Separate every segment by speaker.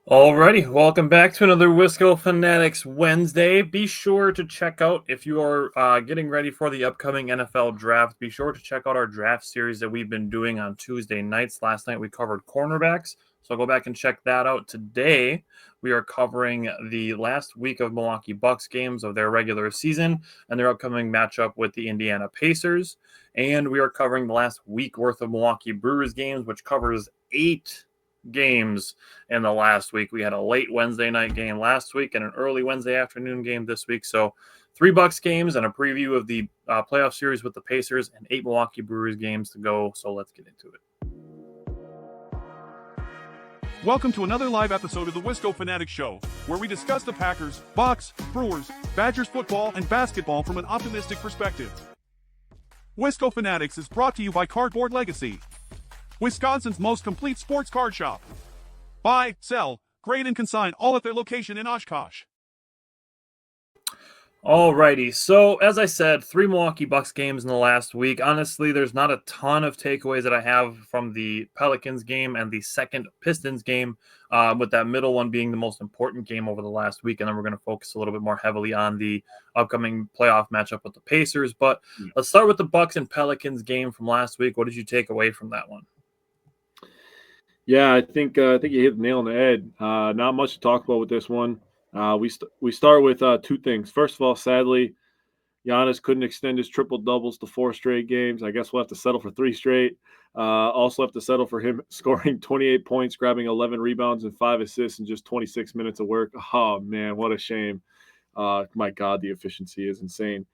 Speaker 1: Alrighty, welcome back to another Wisco Fanatics Wednesday. Be sure to check out, if you are getting ready for the upcoming NFL draft, be sure to check out our draft series that we've been doing on Tuesday nights. Last night we covered cornerbacks, so go back and check that out. Today we are covering the last week of Milwaukee Bucks games of their regular season and their upcoming matchup with the Indiana Pacers. And we are covering the last week worth of Milwaukee Brewers games, which covers 8 games in the last week. We had a late Wednesday night game last week and an early Wednesday afternoon game this week. So 3 Bucks games and a preview of the playoff series with the Pacers and 8 Milwaukee Brewers games to go. So let's get into it.
Speaker 2: Welcome to another live episode of the Wisco Fanatics Show, where we discuss the Packers, Bucks, Brewers, Badgers football, and basketball from an optimistic perspective. Wisco Fanatics is brought to you by Cardboard Legacy, Wisconsin's most complete sports card shop. Buy, sell, grade, and consign all at their location in Oshkosh.
Speaker 1: Alrighty, so as I said, 3 Milwaukee Bucks games in the last week. Honestly, there's not a ton of takeaways that I have from the Pelicans game and the second Pistons game, with that middle one being the most important game over the last week. And then we're going to focus a little bit more heavily on the upcoming playoff matchup with the Pacers. But let's start with the Bucks and Pelicans game from last week. What did you take away from that one?
Speaker 3: Yeah, I think you hit the nail on the head. Not much to talk about with this one. We start with 2 things. First of all, sadly, Giannis couldn't extend his triple doubles to 4 straight games. I guess we'll have to settle for 3 straight. Also have to settle for him scoring 28 points, grabbing 11 rebounds and 5 assists in just 26 minutes of work. Oh man, what a shame! My God, the efficiency is insane.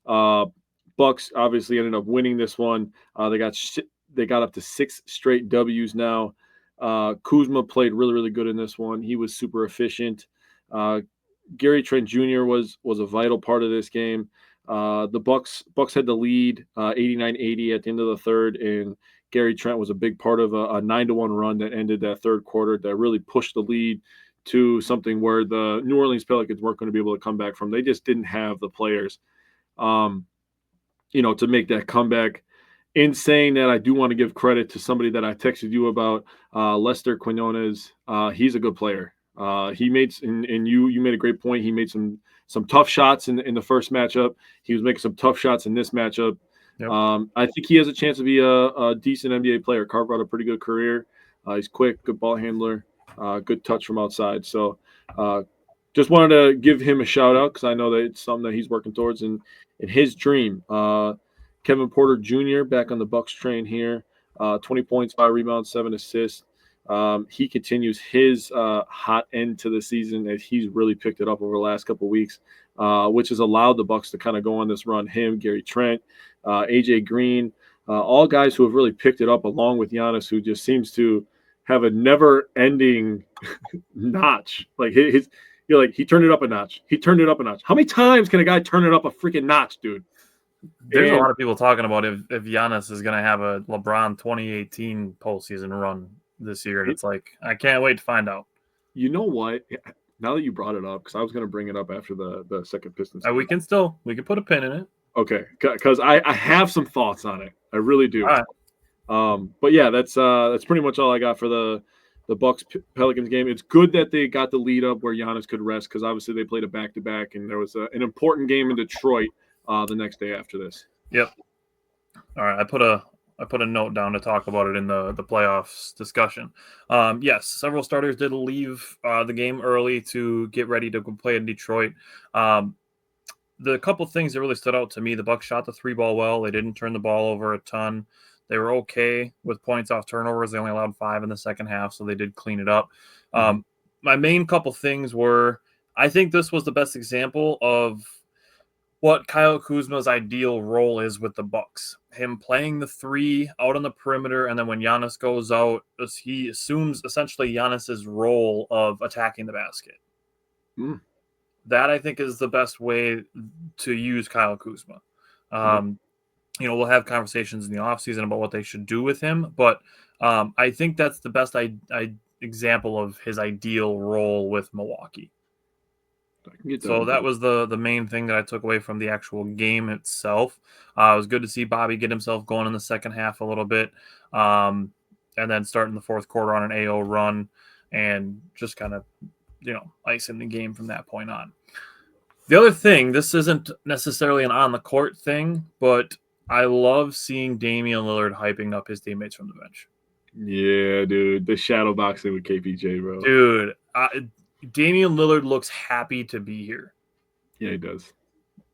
Speaker 3: Bucks obviously ended up winning this one. They got up to 6 straight W's now. Kuzma played really, really good in this one. He was super efficient. Gary Trent Jr. was a vital part of this game. The Bucks had the lead 89-80 at the end of the third, and Gary Trent was a big part of a 9-1 run that ended that third quarter that really pushed the lead to something where the New Orleans Pelicans weren't going to be able to come back from. They just didn't have the players, to make that comeback. In saying that, I do want to give credit to somebody that I texted you about, Lester Quinones. He's a good player. He made, and you made a great point. He made some tough shots in the first matchup. He was making some tough shots in this matchup. Yep. I think he has a chance to be a decent NBA player. Carved out a pretty good career. He's quick, good ball handler, good touch from outside. So just wanted to give him a shout out because I know that it's something that he's working towards in his dream. Kevin Porter Jr. back on the Bucks train here, 20 points, 5 rebounds, 7 assists. He continues his hot end to the season as he's really picked it up over the last couple of weeks, which has allowed the Bucks to kind of go on this run. Him, Gary Trent, AJ Green, all guys who have really picked it up along with Giannis, who just seems to have a never-ending notch. Like he turned it up a notch. He turned it up a notch. How many times can a guy turn it up a freaking notch, dude?
Speaker 1: There's a lot of people talking about if Giannis is going to have a LeBron 2018 postseason run this year. And it's like, I can't wait to find out.
Speaker 3: You know what? Now that you brought it up, because I was going to bring it up after the second Pistons.
Speaker 1: We can put a pin in it.
Speaker 3: Okay, because I have some thoughts on it. I really do.
Speaker 1: All right.
Speaker 3: But yeah, that's pretty much all I got for the Bucks Pelicans game. It's good that they got the lead up where Giannis could rest because obviously they played a back-to-back, and there was an important game in Detroit the next day after this.
Speaker 1: Yep. All right. I put a note down to talk about it in the playoffs discussion. Yes, several starters did leave the game early to get ready to go play in Detroit. The couple things that really stood out to me, the Bucks shot the 3-ball well. They didn't turn the ball over a ton. They were okay with points off turnovers. They only allowed 5 in the second half, so they did clean it up. My main couple things were, I think this was the best example of what Kyle Kuzma's ideal role is with the Bucks. Him playing the 3 out on the perimeter, and then when Giannis goes out, he assumes essentially Giannis's role of attacking the basket. That, I think, is the best way to use Kyle Kuzma. We'll have conversations in the offseason about what they should do with him, but I think that's the best example of his ideal role with Milwaukee. So that was the main thing that I took away from the actual game itself. It was good to see Bobby get himself going in the second half a little bit, and then starting the fourth quarter on an AO run. and just kind of, icing the game from that point on. The other thing, this isn't necessarily an on-the-court thing, but I love seeing Damian Lillard hyping up his teammates from the bench.
Speaker 3: Yeah, dude. The shadow boxing with KPJ, bro.
Speaker 1: Dude, Damian Lillard looks happy to be here.
Speaker 3: Yeah, he does.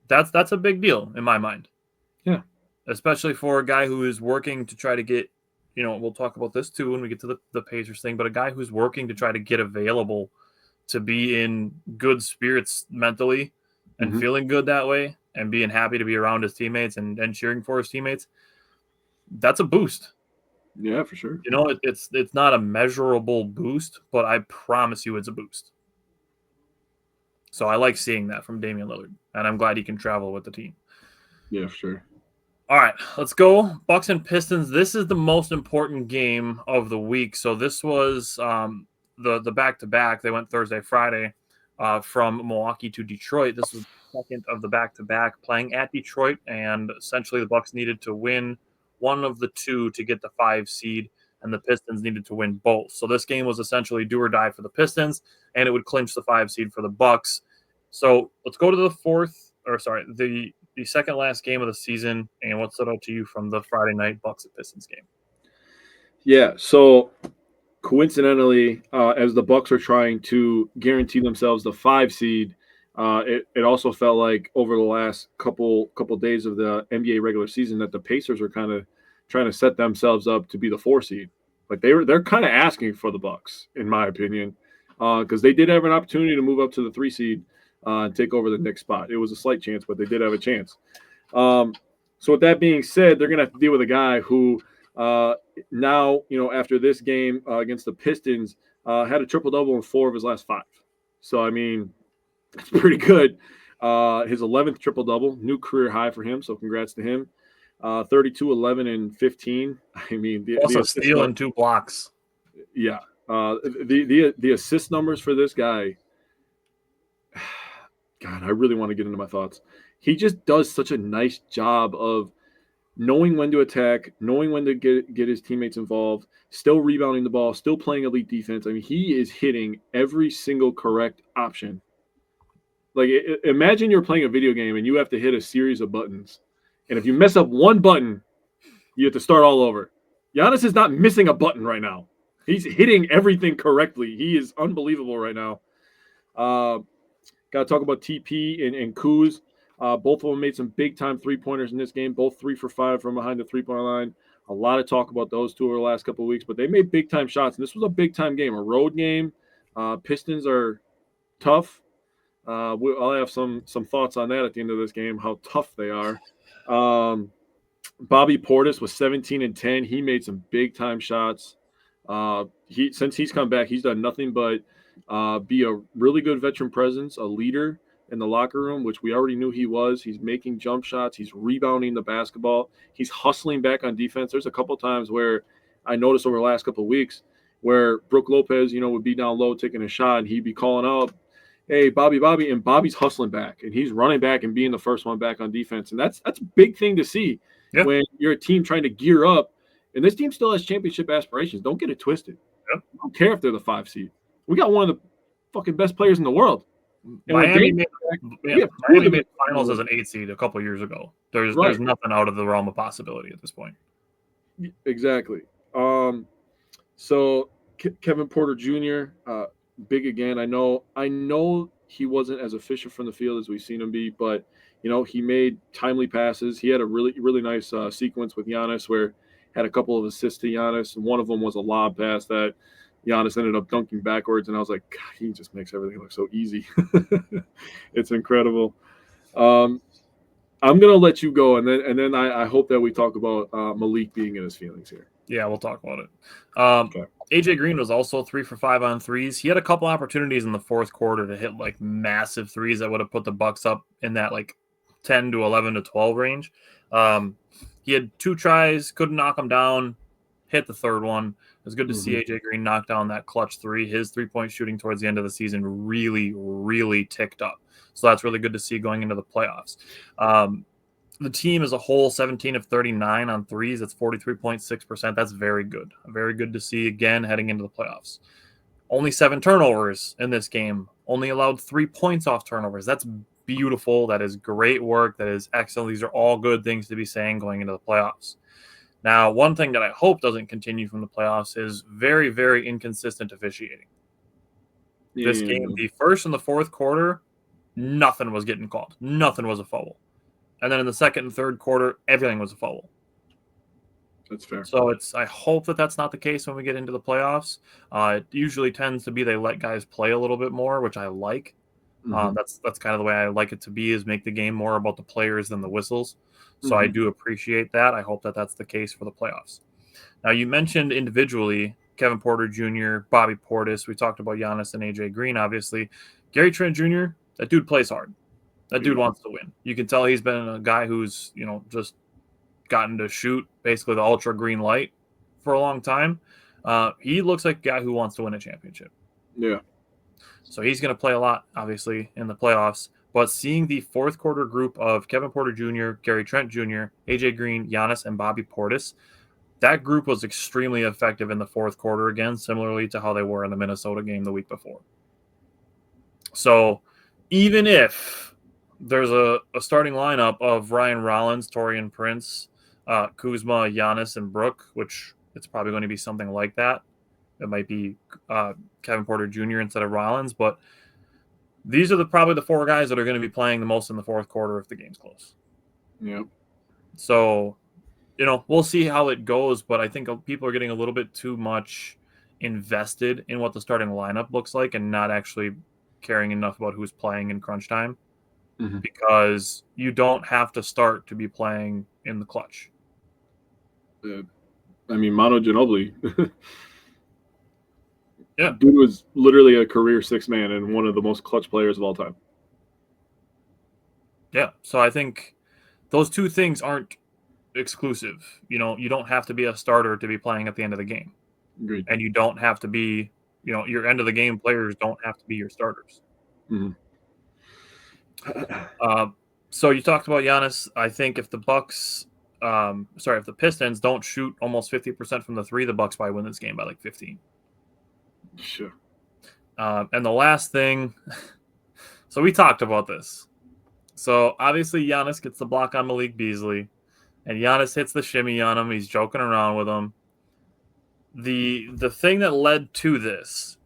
Speaker 1: That's a big deal in my mind.
Speaker 3: Yeah.
Speaker 1: Especially for a guy who is working to try to get, we'll talk about this too when we get to the Pacers thing, but a guy who's working to try to get available to be in good spirits mentally and feeling good that way and being happy to be around his teammates and cheering for his teammates. That's a boost.
Speaker 3: Yeah, for sure.
Speaker 1: It's not a measurable boost, but I promise you it's a boost. So I like seeing that from Damian Lillard, and I'm glad he can travel with the team.
Speaker 3: Yeah, for sure.
Speaker 1: All right, let's go. Bucks and Pistons. This is the most important game of the week. So this was the back-to-back. They went Thursday, Friday from Milwaukee to Detroit. This was the second of the back-to-back playing at Detroit, and essentially the Bucks needed to win one of the two to get the 5 seed, and the Pistons needed to win both. So this game was essentially do or die for the Pistons, and it would clinch the 5 seed for the Bucks. So let's go to the second last game of the season, and what stood out to you from the Friday night Bucks and Pistons game?
Speaker 3: Yeah, so coincidentally, as the Bucks are trying to guarantee themselves the 5 seed, it also felt like over the last couple days of the NBA regular season that the Pacers are kind of trying to set themselves up to be the 4 seed. Like they're kind of asking for the Bucks, in my opinion, because they did have an opportunity to move up to the 3 seed and take over the Knicks spot. It was a slight chance, but they did have a chance. So with that being said, they're gonna have to deal with a guy who now, after this game against the Pistons, had a triple-double in 4 of his last 5. So, I mean, that's pretty good. His 11th triple-double, new career high for him, so congrats to him. 32, 11, and 15. I mean,
Speaker 1: also steal and 2 blocks.
Speaker 3: Yeah. The assist numbers for this guy, God, I really want to get into my thoughts. He just does such a nice job of knowing when to attack, knowing when to get his teammates involved, still rebounding the ball, still playing elite defense. I mean, he is hitting every single correct option. Like, imagine you're playing a video game and you have to hit a series of buttons. And if you mess up one button, you have to start all over. Giannis is not missing a button right now. He's hitting everything correctly. He is unbelievable right now. Got to talk about TP and Kuz. Both of them made some big-time three-pointers in this game, both 3 for 5 from behind the three-point line. A lot of talk about those two over the last couple of weeks, but they made big-time shots, and this was a big-time game, a road game. Pistons are tough. I'll have some thoughts on that at the end of this game, how tough they are. Bobby Portis was 17 and 10. He made some big-time shots. Since he's come back, he's done nothing but be a really good veteran presence, a leader in the locker room, which we already knew he was. He's making jump shots. He's rebounding the basketball. He's hustling back on defense. There's a couple times where I noticed over the last couple of weeks where Brook Lopez, would be down low taking a shot, and he'd be calling out, "Hey, Bobby," and Bobby's hustling back, and he's running back and being the first one back on defense. And that's a big thing to see when you're a team trying to gear up. And this team still has championship aspirations. Don't get it twisted. I don't care if they're the 5 seed. We got one of the fucking best players in the world. And
Speaker 1: Miami made finals as an 8 seed a couple years ago. There's nothing out of the realm of possibility at this point.
Speaker 3: Exactly. So Kevin Porter Jr., big again. I know he wasn't as efficient from the field as we've seen him be, but he made timely passes. He had a really, really nice sequence with Giannis where had a couple of assists to Giannis, and one of them was a lob pass that Giannis ended up dunking backwards, and I was like, God, he just makes everything look so easy. It's incredible. I'm gonna let you go, and then I hope that we talk about Malik being in his feelings here.
Speaker 1: Yeah, we'll talk about it. Okay. AJ Green was also 3 for 5 on threes. He had a couple opportunities in the fourth quarter to hit like massive threes that would have put the Bucks up in that like 10 to 11 to 12 range. He had 2 tries, couldn't knock them down, hit the third one. It was good to see AJ Green knock down that clutch 3. His 3-point shooting towards the end of the season really, really ticked up. So that's really good to see going into the playoffs. The team as a whole, 17 of 39 on threes. That's 43.6%. That's very good. Very good to see again heading into the playoffs. Only 7 turnovers in this game. Only allowed 3 points off turnovers. That's beautiful. That is great work. That is excellent. These are all good things to be saying going into the playoffs. Now, one thing that I hope doesn't continue from the playoffs is very, very inconsistent officiating. This game, the first and the fourth quarter, nothing was getting called. Nothing was a foul. And then in the second and third quarter, everything was a foul.
Speaker 3: That's fair.
Speaker 1: So I hope that that's not the case when we get into the playoffs. It usually tends to be they let guys play a little bit more, which I like. That's kind of the way I like it to be, is make the game more about the players than the whistles. So I do appreciate that. I hope that that's the case for the playoffs. Now, you mentioned individually Kevin Porter Jr., Bobby Portis. We talked about Giannis and AJ Green, obviously. Gary Trent Jr., that dude plays hard. That dude wants to win. You can tell he's been a guy who's, just gotten to shoot basically the ultra green light for a long time. He looks like a guy who wants to win a championship.
Speaker 3: Yeah.
Speaker 1: So he's going to play a lot, obviously, in the playoffs. But seeing the fourth quarter group of Kevin Porter Jr., Gary Trent Jr., AJ Green, Giannis, and Bobby Portis, that group was extremely effective in the fourth quarter again, similarly to how they were in the Minnesota game the week before. So even if there's a starting lineup of Ryan Rollins, Taurean Prince, Kuzma, Giannis, and Brook, which it's probably going to be something like that. It might be Kevin Porter Jr. instead of Rollins, but these are probably the 4 guys that are going to be playing the most in the fourth quarter if the game's close.
Speaker 3: Yeah.
Speaker 1: So, we'll see how it goes, but I think people are getting a little bit too much invested in what the starting lineup looks like and not actually caring enough about who's playing in crunch time, because you don't have to start to be playing in the clutch.
Speaker 3: Manu Ginobili.
Speaker 1: Yeah.
Speaker 3: Dude was literally a career 6-man and one of the most clutch players of all time.
Speaker 1: Yeah. So I think those two things aren't exclusive. You don't have to be a starter to be playing at the end of the game.
Speaker 3: Agreed.
Speaker 1: And you don't have to be, your end of the game players don't have to be your starters. So you talked about Giannis. I think if the if the Pistons don't shoot almost 50% from the 3, the Bucks probably win this game by like 15.
Speaker 3: Sure.
Speaker 1: And the last thing, so we talked about this. So obviously Giannis gets the block on Malik Beasley, and Giannis hits the shimmy on him. He's joking around with him. The thing that led to this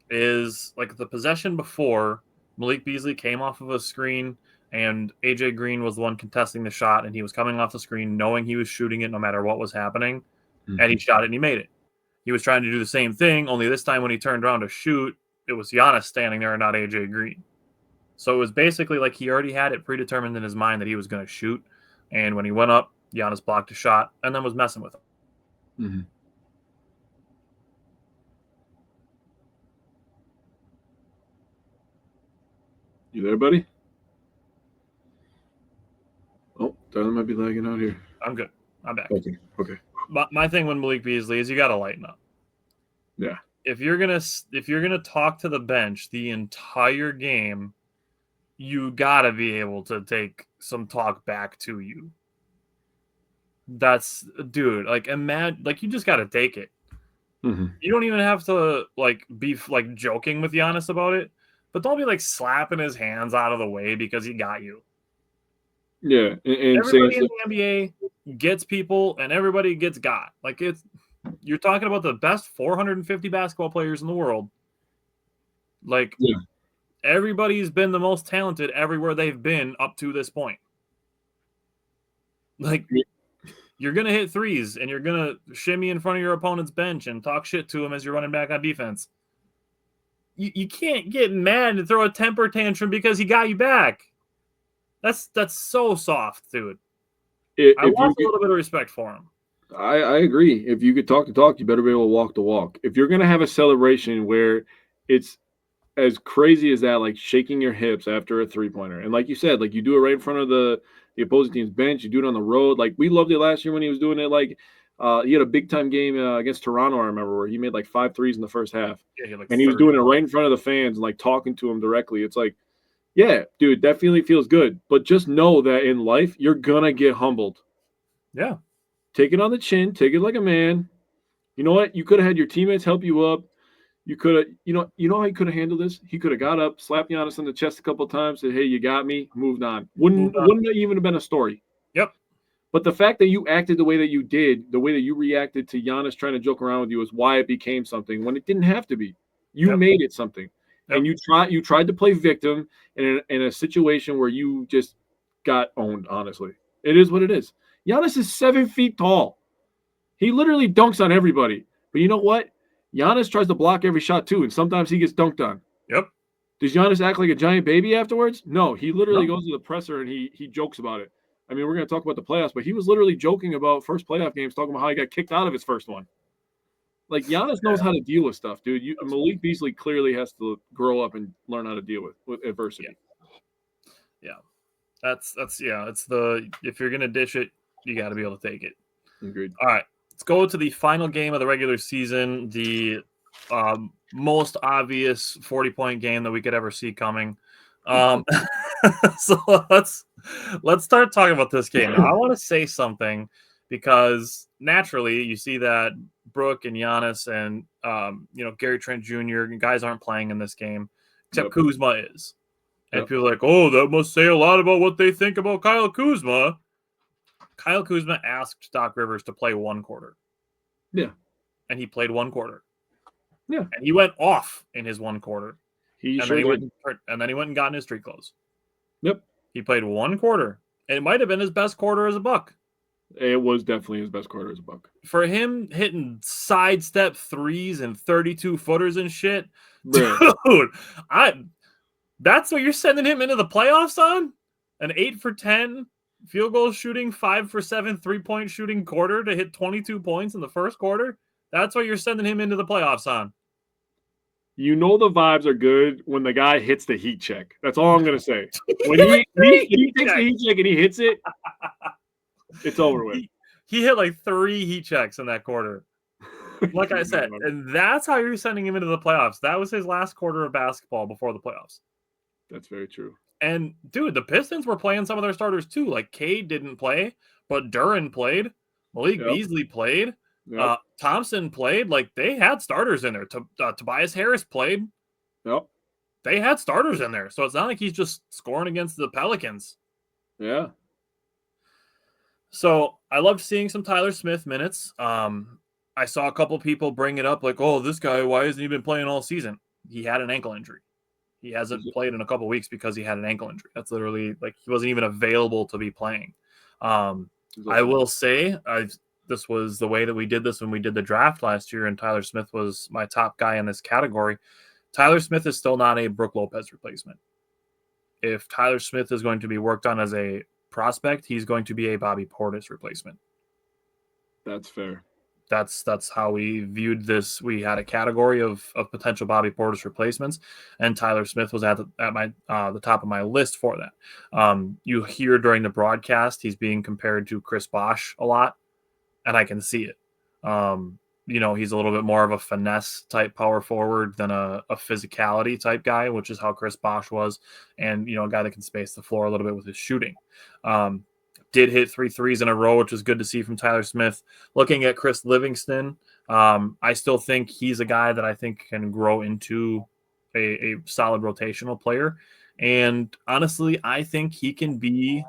Speaker 1: is, like, the possession before, Malik Beasley came off of a screen, and AJ Green was the one contesting the shot, and he was coming off the screen knowing he was shooting it no matter what was happening, and he shot it and he made it. He was trying to do the same thing, only this time when he turned around to shoot, it was Giannis standing there and not AJ Green. So it was basically like he already had it predetermined in his mind that he was going to shoot, and when he went up, Giannis blocked a shot and then was messing with him.
Speaker 3: You there, buddy? Oh, Tyler might be lagging out here.
Speaker 1: I'm good. I'm back.
Speaker 3: Okay.
Speaker 1: My thing with Malik Beasley is you got to lighten up.
Speaker 3: Yeah.
Speaker 1: If you're gonna talk to the bench the entire game, you got to be able to take some talk back to you. That's, dude. Like, imagine, like, you just got to take it. You don't even have to be joking with Giannis about it, but don't be slapping his hands out of the way because he got you.
Speaker 3: Yeah, and
Speaker 1: everybody in the NBA gets people, and everybody gets got. You're talking about the best 450 basketball players in the world. Everybody's been the most talented everywhere they've been up to this point. You're gonna hit threes, and you're gonna shimmy in front of your opponent's bench and talk shit to him as you're running back on defense. You can't get mad and throw a temper tantrum because he got you back. That's so soft, dude. I want a little bit of respect for him.
Speaker 3: I agree. If you could talk the talk, you better be able to walk the walk. If you're going to have a celebration where it's as crazy as that, like shaking your hips after a three-pointer, and like you said, you do it right in front of the opposing team's bench, you do it on the road. We loved it last year when he was doing it. He had a big-time game against Toronto, I remember, where he made 5 threes in the first half. Yeah, and he was doing it right in front of the fans and talking to them directly. It's yeah, dude, that feeling feels good. But just know that in life, you're going to get humbled.
Speaker 1: Yeah.
Speaker 3: Take it on the chin. Take it like a man. You know what? You could have had your teammates help you up. You could have, how he could have handled this. He could have got up, slapped Giannis on the chest a couple of times, said, "Hey, you got me," moved on.
Speaker 1: Moved on.
Speaker 3: Wouldn't have even have been a story.
Speaker 1: Yep.
Speaker 3: But the fact that you acted the way that you did, the way that you reacted to Giannis trying to joke around with you, is why it became something when it didn't have to be. You made it something, and you tried to play victim in a situation where you just got owned. Honestly, it is what it is. Giannis is 7 feet tall. He literally dunks on everybody. But you know what? Giannis tries to block every shot too, and sometimes he gets dunked on.
Speaker 1: Yep.
Speaker 3: Does Giannis act like a giant baby afterwards? No, he literally goes to the presser and he jokes about it. I mean, we're going to talk about the playoffs, but he was literally joking about first playoff games, talking about how he got kicked out of his first one. Like, Giannis knows how to deal with stuff, dude. Malik Beasley clearly has to grow up and learn how to deal with adversity.
Speaker 1: Yeah. That's it's if you're going to dish it, you got to be able to take it.
Speaker 3: Agreed.
Speaker 1: All right. Let's go to the final game of the regular season, the most obvious 40-point game that we could ever see coming. So let's start talking about this game. Now, I want to say something because naturally you see that Brooke and Giannis and Gary Trent Jr. guys aren't playing in this game, except Kuzma is. And people are like, oh, that must say a lot about what they think about Kyle Kuzma. Kyle Kuzma asked Doc Rivers to play one quarter.
Speaker 3: Yeah.
Speaker 1: And he played one quarter.
Speaker 3: Yeah.
Speaker 1: And he went off in his one quarter.
Speaker 3: And
Speaker 1: then he went and got in his street clothes.
Speaker 3: Yep.
Speaker 1: He played one quarter. And it might have been his best quarter as a Buck.
Speaker 3: It was definitely his best quarter as a Buck.
Speaker 1: For him hitting sidestep threes and 32-footers and shit.
Speaker 3: Bruh.
Speaker 1: Dude, that's what you're sending him into the playoffs on? An 8 for 10 field goal shooting, 5 for 7 3-point shooting quarter to hit 22 points in the first quarter? That's what you're sending him into the playoffs on.
Speaker 3: You know the vibes are good when the guy hits the heat check. That's all I'm going to say. When he takes the heat check and he hits it, it's over with.
Speaker 1: He hit like 3 heat checks in that quarter. Like I said, and that's how you're sending him into the playoffs. That was his last quarter of basketball before the playoffs.
Speaker 3: That's very true.
Speaker 1: And, dude, the Pistons were playing some of their starters too. Like, Cade didn't play, but Duran played. Malik Beasley played. Yep. Thompson played. Like, they had starters in there. Tobias Harris played.
Speaker 3: Yep.
Speaker 1: They had starters in there. So it's not like he's just scoring against the Pelicans.
Speaker 3: Yeah.
Speaker 1: So I loved seeing some Tyler Smith minutes. I saw a couple people bring it up like, oh, this guy, why hasn't he been playing all season? He had an ankle injury. He hasn't played in a couple weeks because he had an ankle injury. That's literally like he wasn't even available to be playing. I will say this was the way that we did this when we did the draft last year, and Tyler Smith was my top guy in this category. Tyler Smith is still not a Brook Lopez replacement. If Tyler Smith is going to be worked on as a prospect, he's going to be a Bobby Portis replacement.
Speaker 3: That's fair.
Speaker 1: That's how we viewed this. We had a category of potential Bobby Portis replacements, and Tyler Smith was at the top of my list for that. You hear during the broadcast he's being compared to Chris Bosh a lot, and I can see it. He's a little bit more of a finesse type power forward than a physicality type guy, which is how Chris Bosh was, and a guy that can space the floor a little bit with his shooting. Did hit 3 threes in a row, which was good to see from Tyler Smith. Looking at Chris Livingston, I still think he's a guy that I think can grow into a solid rotational player. And honestly, I think he can be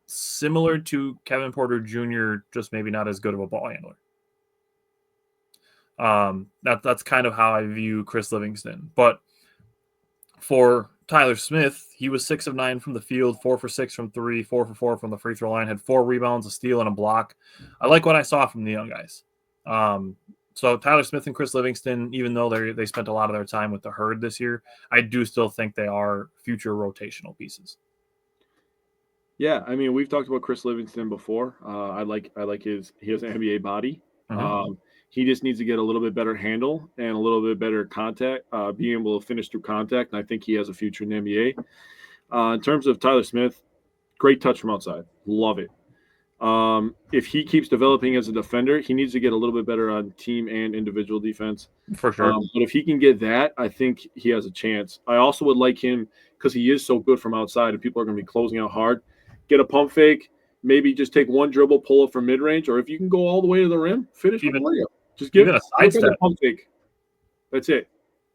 Speaker 1: similar to Kevin Porter Jr., just maybe not as good of a ball handler. That's kind of how I view Chris Livingston. But for Tyler Smith, he was 6 of 9 from the field, 4 for 6 from 3, 4 for 4 from the free throw line, had 4 rebounds, a steal, and a block. I like what I saw from the young guys. So Tyler Smith and Chris Livingston, even though they spent a lot of their time with the Herd this year, I do still think they are future rotational pieces.
Speaker 3: Yeah, I mean, we've talked about Chris Livingston before. I like he has an NBA body. Mm-hmm. He just needs to get a little bit better handle and a little bit better contact, being able to finish through contact. And I think he has a future in the NBA. In terms of Tyler Smith, great touch from outside. Love it. If he keeps developing as a defender, he needs to get a little bit better on team and individual defense.
Speaker 1: For sure.
Speaker 3: But if he can get that, I think he has a chance. I also would like him, because he is so good from outside and people are going to be closing out hard, get a pump fake, maybe just take one dribble, pull up from mid-range, or if you can go all the way to the rim, finish with a layup. Just give it a sidestep. Pump fake. That's it.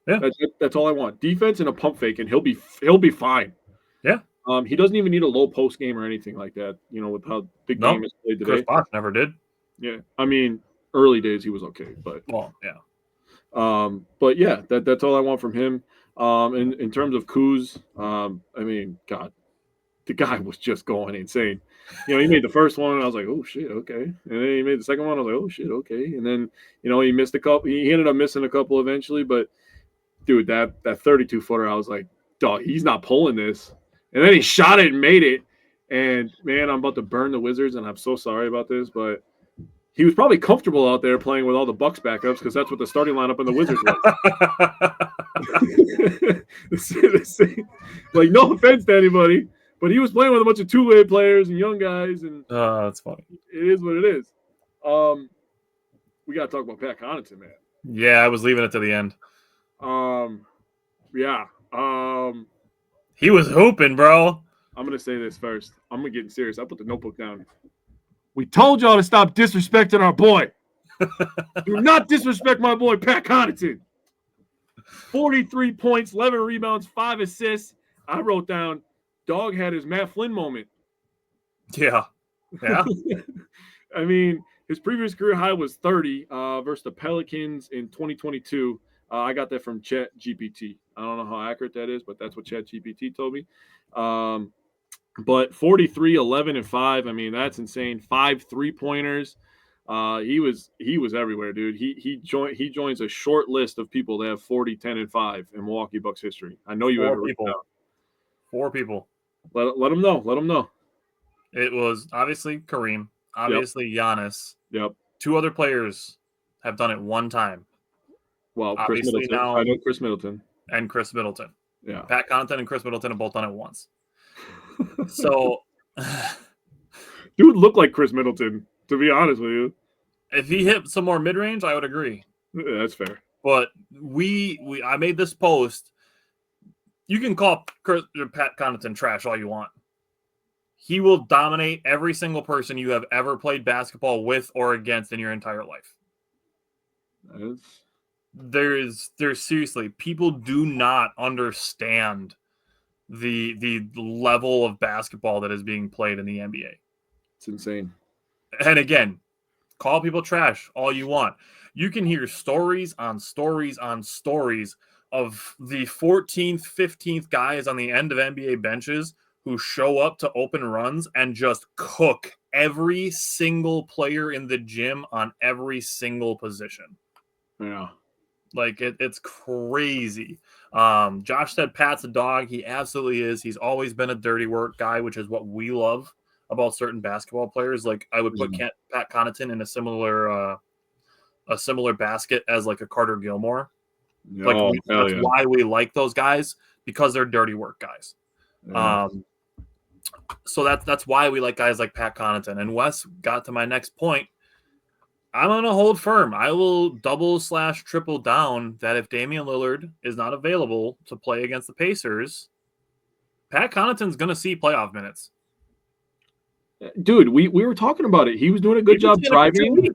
Speaker 1: Yeah.
Speaker 3: That's all I want. Defense and a pump fake, and he'll be fine.
Speaker 1: Yeah.
Speaker 3: He doesn't even need a low post game or anything like that. With how the game is played
Speaker 1: Chris
Speaker 3: today.
Speaker 1: Bosh never did.
Speaker 3: Yeah, I mean, early days he was okay, but
Speaker 1: yeah.
Speaker 3: But yeah, that's all I want from him. In terms of Kuz, I mean, God, the guy was just going insane. He made the first one, and I was like, oh shit, okay. And then he made the second one, I was like, oh shit, okay. And then he missed a couple. He ended up missing a couple eventually, but dude, that 32 footer, I was like, dog, he's not pulling this. And then he shot it and made it. And man, I'm about to burn the Wizards, and I'm so sorry about this, but he was probably comfortable out there playing with all the Bucks backups because that's what the starting lineup in the Wizards was. Like, no offense to anybody, but he was playing with a bunch of two-way players and young guys, and
Speaker 1: that's funny.
Speaker 3: It is what it is. We got to talk about Pat Connaughton, man.
Speaker 1: Yeah, I was leaving it to the end.
Speaker 3: Yeah.
Speaker 1: He was hooping, bro.
Speaker 3: I'm gonna say this first. I'm gonna get serious. I put the notebook down. We told y'all to stop disrespecting our boy. Do not disrespect my boy, Pat Connaughton. 43 points, 11 rebounds, 5 assists. I wrote down, dog had his Matt Flynn moment.
Speaker 1: Yeah. Yeah.
Speaker 3: I mean, his previous career high was 30 versus the Pelicans in 2022. I got that from Chat GPT. I don't know how accurate that is, but that's what Chat GPT told me. But 43, 11, and 5. I mean, that's insane. 5 3-pointers. He was everywhere, dude. He joins a short list of people that have 40, 10, and 5 in Milwaukee Bucks history. I know you have it written down.
Speaker 1: 4 people.
Speaker 3: Let them know. Let them know.
Speaker 1: It was obviously Kareem, obviously Giannis.
Speaker 3: Yep.
Speaker 1: 2 other players have done it one time.
Speaker 3: Well,
Speaker 1: obviously
Speaker 3: Chris Middleton.
Speaker 1: now,
Speaker 3: I know Chris Middleton.
Speaker 1: And Chris Middleton.
Speaker 3: Yeah.
Speaker 1: Pat Connaughton and Chris Middleton have both done it once. So,
Speaker 3: dude looked like Chris Middleton, to be honest with you.
Speaker 1: If he hit some more mid-range, I would agree.
Speaker 3: Yeah, that's fair.
Speaker 1: But I made this post. You can call Pat Connaughton trash all you want. He will dominate every single person you have ever played basketball with or against in your entire life. There's seriously, people do not understand the level of basketball that is being played in the NBA.
Speaker 3: It's insane.
Speaker 1: And again, call people trash all you want. You can hear stories on stories on stories of the 14th, 15th guys on the end of NBA benches who show up to open runs and just cook every single player in the gym on every single position.
Speaker 3: Yeah.
Speaker 1: Like, it's crazy. Josh said Pat's a dog. He absolutely is. He's always been a dirty work guy, which is what we love about certain basketball players. Like, I would put Pat Connaughton in a similar basket as like a Carter Gilmore. That's why we like those guys, because they're dirty work guys. Yeah. So that's why we like guys like Pat Connaughton. And Wes got to my next point. I'm going to hold firm. I will double/triple down that if Damian Lillard is not available to play against the Pacers, Pat Connaughton's going to see playoff minutes.
Speaker 3: Dude, we were talking about it. He was doing a good job driving.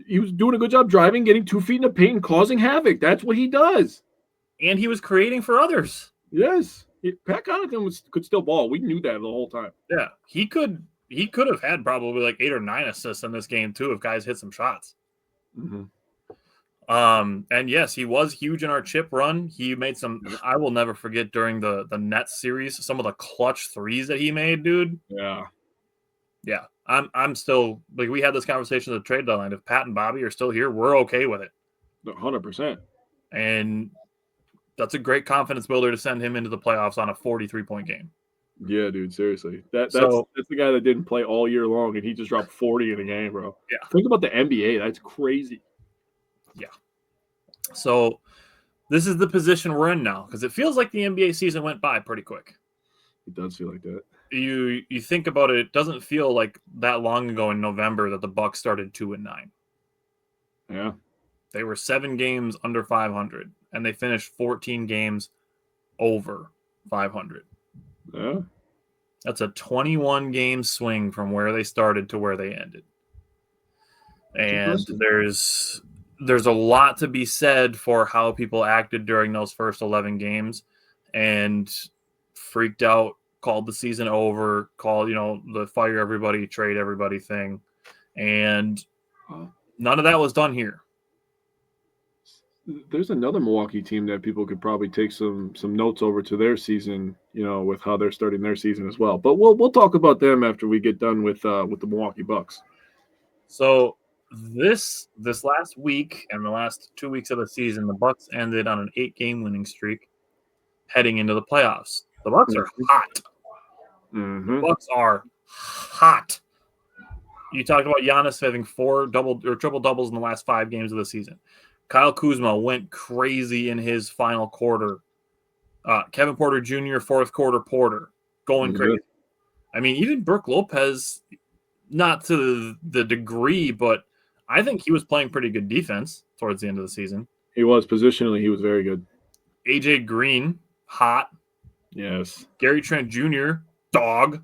Speaker 3: He was doing a good job driving, getting 2 feet in the paint, and causing havoc. That's what he does.
Speaker 1: And he was creating for others.
Speaker 3: Yes. Pat Connaughton could still ball. We knew that the whole time.
Speaker 1: Yeah, he could have had probably like 8 or 9 assists in this game too if guys hit some shots.
Speaker 3: Mm-hmm.
Speaker 1: And yes, he was huge in our chip run. He made some. I will never forget during the Nets series some of the clutch threes that he made, dude.
Speaker 3: Yeah.
Speaker 1: I'm still, like, we had this conversation at the trade deadline. If Pat and Bobby are still here, we're okay with it.
Speaker 3: 100%.
Speaker 1: And that's a great confidence builder to send him into the playoffs on a 43-point game.
Speaker 3: Yeah, dude, seriously. That's the guy that didn't play all year long, and he just dropped 40 in a game, bro.
Speaker 1: Yeah.
Speaker 3: Think about the NBA. That's crazy.
Speaker 1: Yeah. So this is the position we're in now, because it feels like the NBA season went by pretty quick.
Speaker 3: It does feel like that.
Speaker 1: You think about it, it doesn't feel like that long ago in November that the Bucks started 2-9.
Speaker 3: Yeah.
Speaker 1: They were 7 games under 500, and they finished 14 games over 500.
Speaker 3: Yeah.
Speaker 1: That's a 21-game swing from where they started to where they ended. And there's there's a lot to be said for how people acted during those first 11 games and freaked out, called the season over, called, the fire everybody, trade everybody thing. And none of that was done here.
Speaker 3: There's another Milwaukee team that people could probably take some notes over to their season, with how they're starting their season as well. But we'll talk about them after we get done with the Milwaukee Bucks.
Speaker 1: So this last week and the last 2 weeks of the season, the Bucks ended on an 8-game winning streak heading into the playoffs. The Bucks are hot.
Speaker 3: Mm-hmm.
Speaker 1: The Bucks are hot. You talked about Giannis having 4 double or triple doubles in the last 5 games of the season. Kyle Kuzma went crazy in his final quarter. Kevin Porter Jr., fourth quarter Porter, going crazy. I mean, even Brook Lopez, not to the degree, but I think he was playing pretty good defense towards the end of the season.
Speaker 3: He was. Positionally, he was very good.
Speaker 1: AJ Green, hot.
Speaker 3: Yes.
Speaker 1: Gary Trent Jr., dog.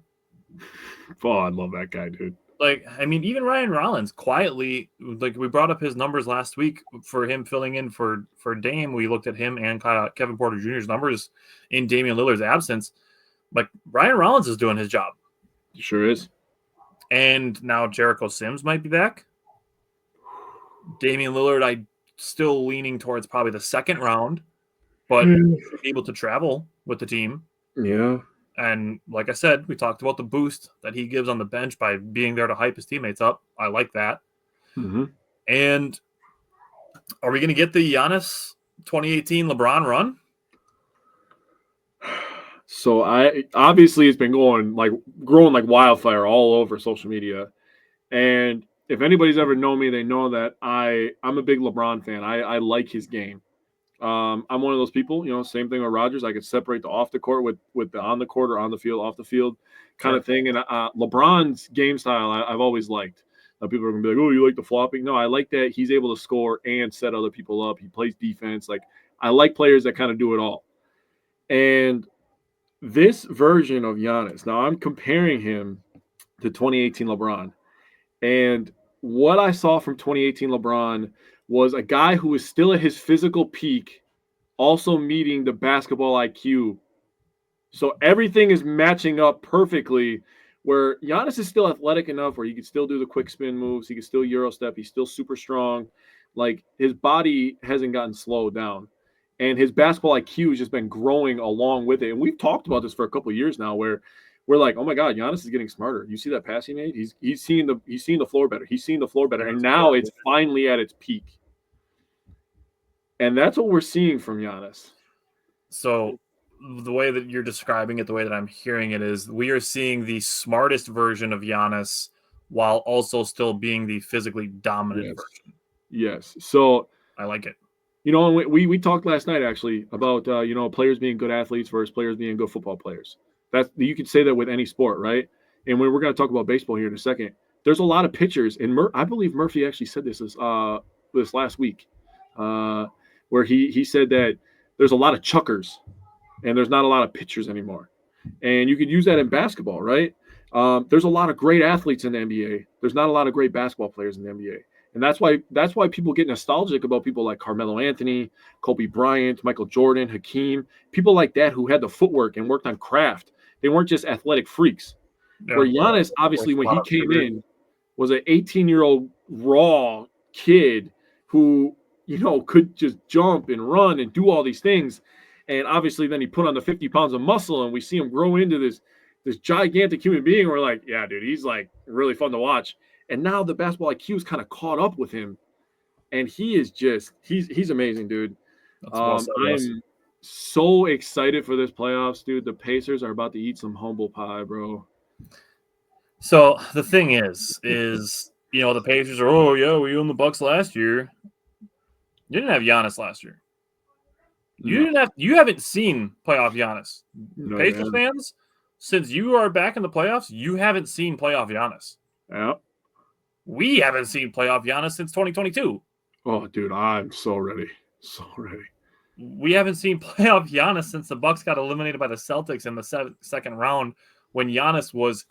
Speaker 3: Oh, I love that guy, dude.
Speaker 1: Even Ryan Rollins quietly, we brought up his numbers last week for him filling in for Dame. We looked at him and Kevin Porter Jr.'s numbers in Damian Lillard's absence. Ryan Rollins is doing his job.
Speaker 3: He sure is.
Speaker 1: And now Jericho Sims might be back. Damian Lillard, I'm still leaning towards probably the second round, but able to travel with the team.
Speaker 3: Yeah.
Speaker 1: And like I said, we talked about the boost that he gives on the bench by being there to hype his teammates up. I like that.
Speaker 3: Mm-hmm.
Speaker 1: And are we going to get the Giannis 2018 LeBron run?
Speaker 3: So obviously it's been growing like wildfire all over social media. And if anybody's ever known me, they know that I'm a big LeBron fan. I like his game. I'm one of those people, same thing with Rodgers. I could separate the off the court with the on the court or on the field, off the field kind of thing. And LeBron's game style, I've always liked. People are going to be like, oh, you like the flopping? No, I like that he's able to score and set other people up. He plays defense. I like players that kind of do it all. And this version of Giannis, now I'm comparing him to 2018 LeBron. And what I saw from 2018 LeBron was a guy who was still at his physical peak, also meeting the basketball IQ. So everything is matching up perfectly, where Giannis is still athletic enough where he can still do the quick spin moves. He can still Euro step. He's still super strong. His body hasn't gotten slowed down. And his basketball IQ has just been growing along with it. And we've talked about this for a couple of years now where we're like, oh my God, Giannis is getting smarter. You see that pass he made? He's seeing the floor better. He's seeing the floor better. And now it's finally at its peak. And that's what we're seeing from Giannis.
Speaker 1: So the way that you're describing it, the way that I'm hearing it is we are seeing the smartest version of Giannis while also still being the physically dominant version.
Speaker 3: Yes. So
Speaker 1: I like it.
Speaker 3: We talked last night actually about, players being good athletes versus players being good football players. You could say that with any sport, right? And we're going to talk about baseball here in a second. There's a lot of pitchers, and I believe Murphy actually said this last week, where he said that there's a lot of chuckers, and there's not a lot of pitchers anymore. And you could use that in basketball, right? There's a lot of great athletes in the NBA. There's not a lot of great basketball players in the NBA. And that's why people get nostalgic about people like Carmelo Anthony, Kobe Bryant, Michael Jordan, Hakeem, people like that who had the footwork and worked on craft. They weren't just athletic freaks. Yeah. Where Giannis, obviously, when he came in, was an 18-year-old raw kid who, could just jump and run and do all these things. And obviously then he put on the 50 pounds of muscle and we see him grow into this gigantic human being. We're like, yeah, dude, he's really fun to watch. And now the basketball IQ is kind of caught up with him. And he is he's amazing, dude. I'm so excited for this playoffs, dude. The Pacers are about to eat some humble pie, bro.
Speaker 1: So the thing is, the Pacers are, oh yeah, we owned the Bucks last year. You didn't have Giannis last year. You haven't seen playoff Giannis. No, Pacers fans, since you are back in the playoffs, you haven't seen playoff Giannis.
Speaker 3: Yeah.
Speaker 1: We haven't seen playoff Giannis since 2022.
Speaker 3: Oh, dude, I'm so ready. So ready.
Speaker 1: We haven't seen playoff Giannis since the Bucks got eliminated by the Celtics in the second round when Giannis was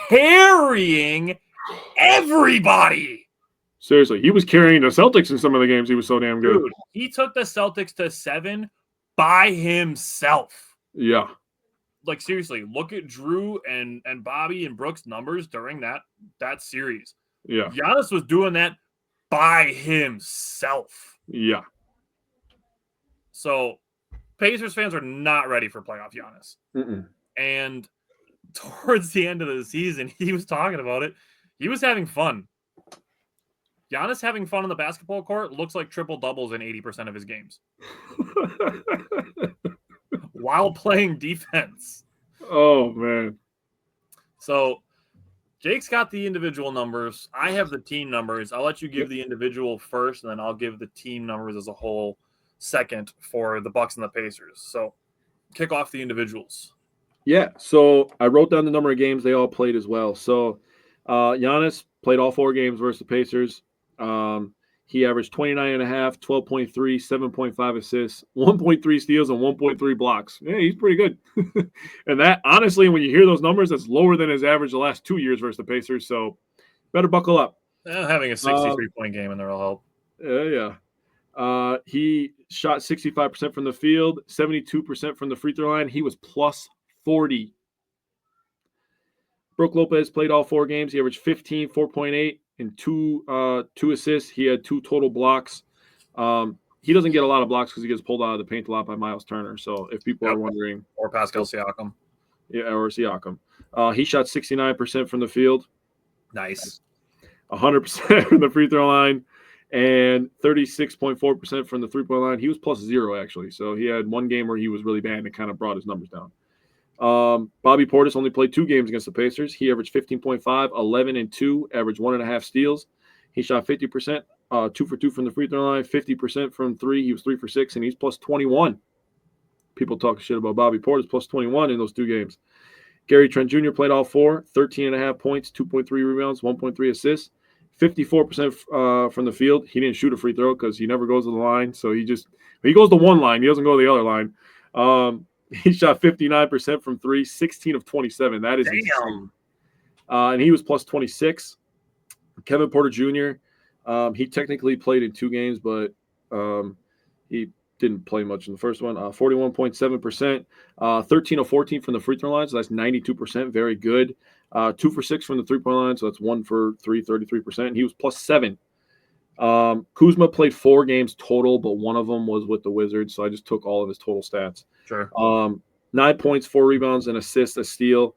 Speaker 1: carrying everybody.
Speaker 3: Seriously, he was carrying the Celtics in some of the games. He was so damn good.
Speaker 1: Dude, he took the Celtics to 7 by himself.
Speaker 3: Yeah.
Speaker 1: Like, seriously, look at Drew and Bobby and Brooks' numbers during that series.
Speaker 3: Yeah.
Speaker 1: Giannis was doing that by himself.
Speaker 3: Yeah.
Speaker 1: So, Pacers fans are not ready for playoff Giannis.
Speaker 3: Mm-mm.
Speaker 1: And towards the end of the season, he was talking about it. He was having fun. Giannis having fun on the basketball court looks like triple doubles in 80% of his games while playing defense.
Speaker 3: Oh, man.
Speaker 1: So Jake's got the individual numbers. I have the team numbers. I'll let you give the individual first, and then I'll give the team numbers as a whole second for the Bucks and the Pacers. So kick off the individuals.
Speaker 3: Yeah, so I wrote down the number of games they all played as well. So Giannis played all 4 games versus the Pacers. He averaged 29.5, 12.3, 7.5 assists, 1.3 steals, and 1.3 blocks. Yeah, he's pretty good. And that, honestly, when you hear those numbers, that's lower than his average the last 2 years versus the Pacers. So better buckle up.
Speaker 1: Having a 63-point game in there will help.
Speaker 3: Yeah. He shot 65% from the field, 72% from the free throw line. He was plus 40. Brook Lopez played all 4 games. He averaged 15, 4.8, and 2 assists. He had 2 total blocks. He doesn't get a lot of blocks because he gets pulled out of the paint a lot by Miles Turner. So if people are wondering.
Speaker 1: Or Pascal Siakam.
Speaker 3: Yeah, or Siakam. He shot 69% from the field.
Speaker 1: Nice.
Speaker 3: 100% from the free throw line. And 36.4% from the three-point line. He was plus 0, actually. So he had 1 game where he was really bad and it kind of brought his numbers down. Bobby Portis only played 2 games against the Pacers. He averaged 15.5, 11 and 2, averaged 1.5 steals. He shot 50%, 2 for 2 from the free throw line, 50% from 3. He was 3 for 6, and he's plus 21. People talk shit about Bobby Portis, plus 21 in those 2 games. Gary Trent Jr. played all 4, 13.5 points, 2.3 rebounds, 1.3 assists, 54% from the field. He didn't shoot a free throw because he never goes to the line. So he goes to one line. He doesn't go to the other line. He shot 59% from 3, 16 of 27. That is insane. And he was plus 26. Kevin Porter Jr., he technically played in 2 games, but he didn't play much in the first one. 41.7%, 13 of 14 from the free throw line, so that's 92%, very good. 2 for 6 from the three-point line, so that's 1 for 3, 33%. He was plus 7. Kuzma played 4 games total, but one of them was with the Wizards, so I just took all of his total stats.
Speaker 1: Sure.
Speaker 3: 9 points, 4 rebounds, an assist, a steal.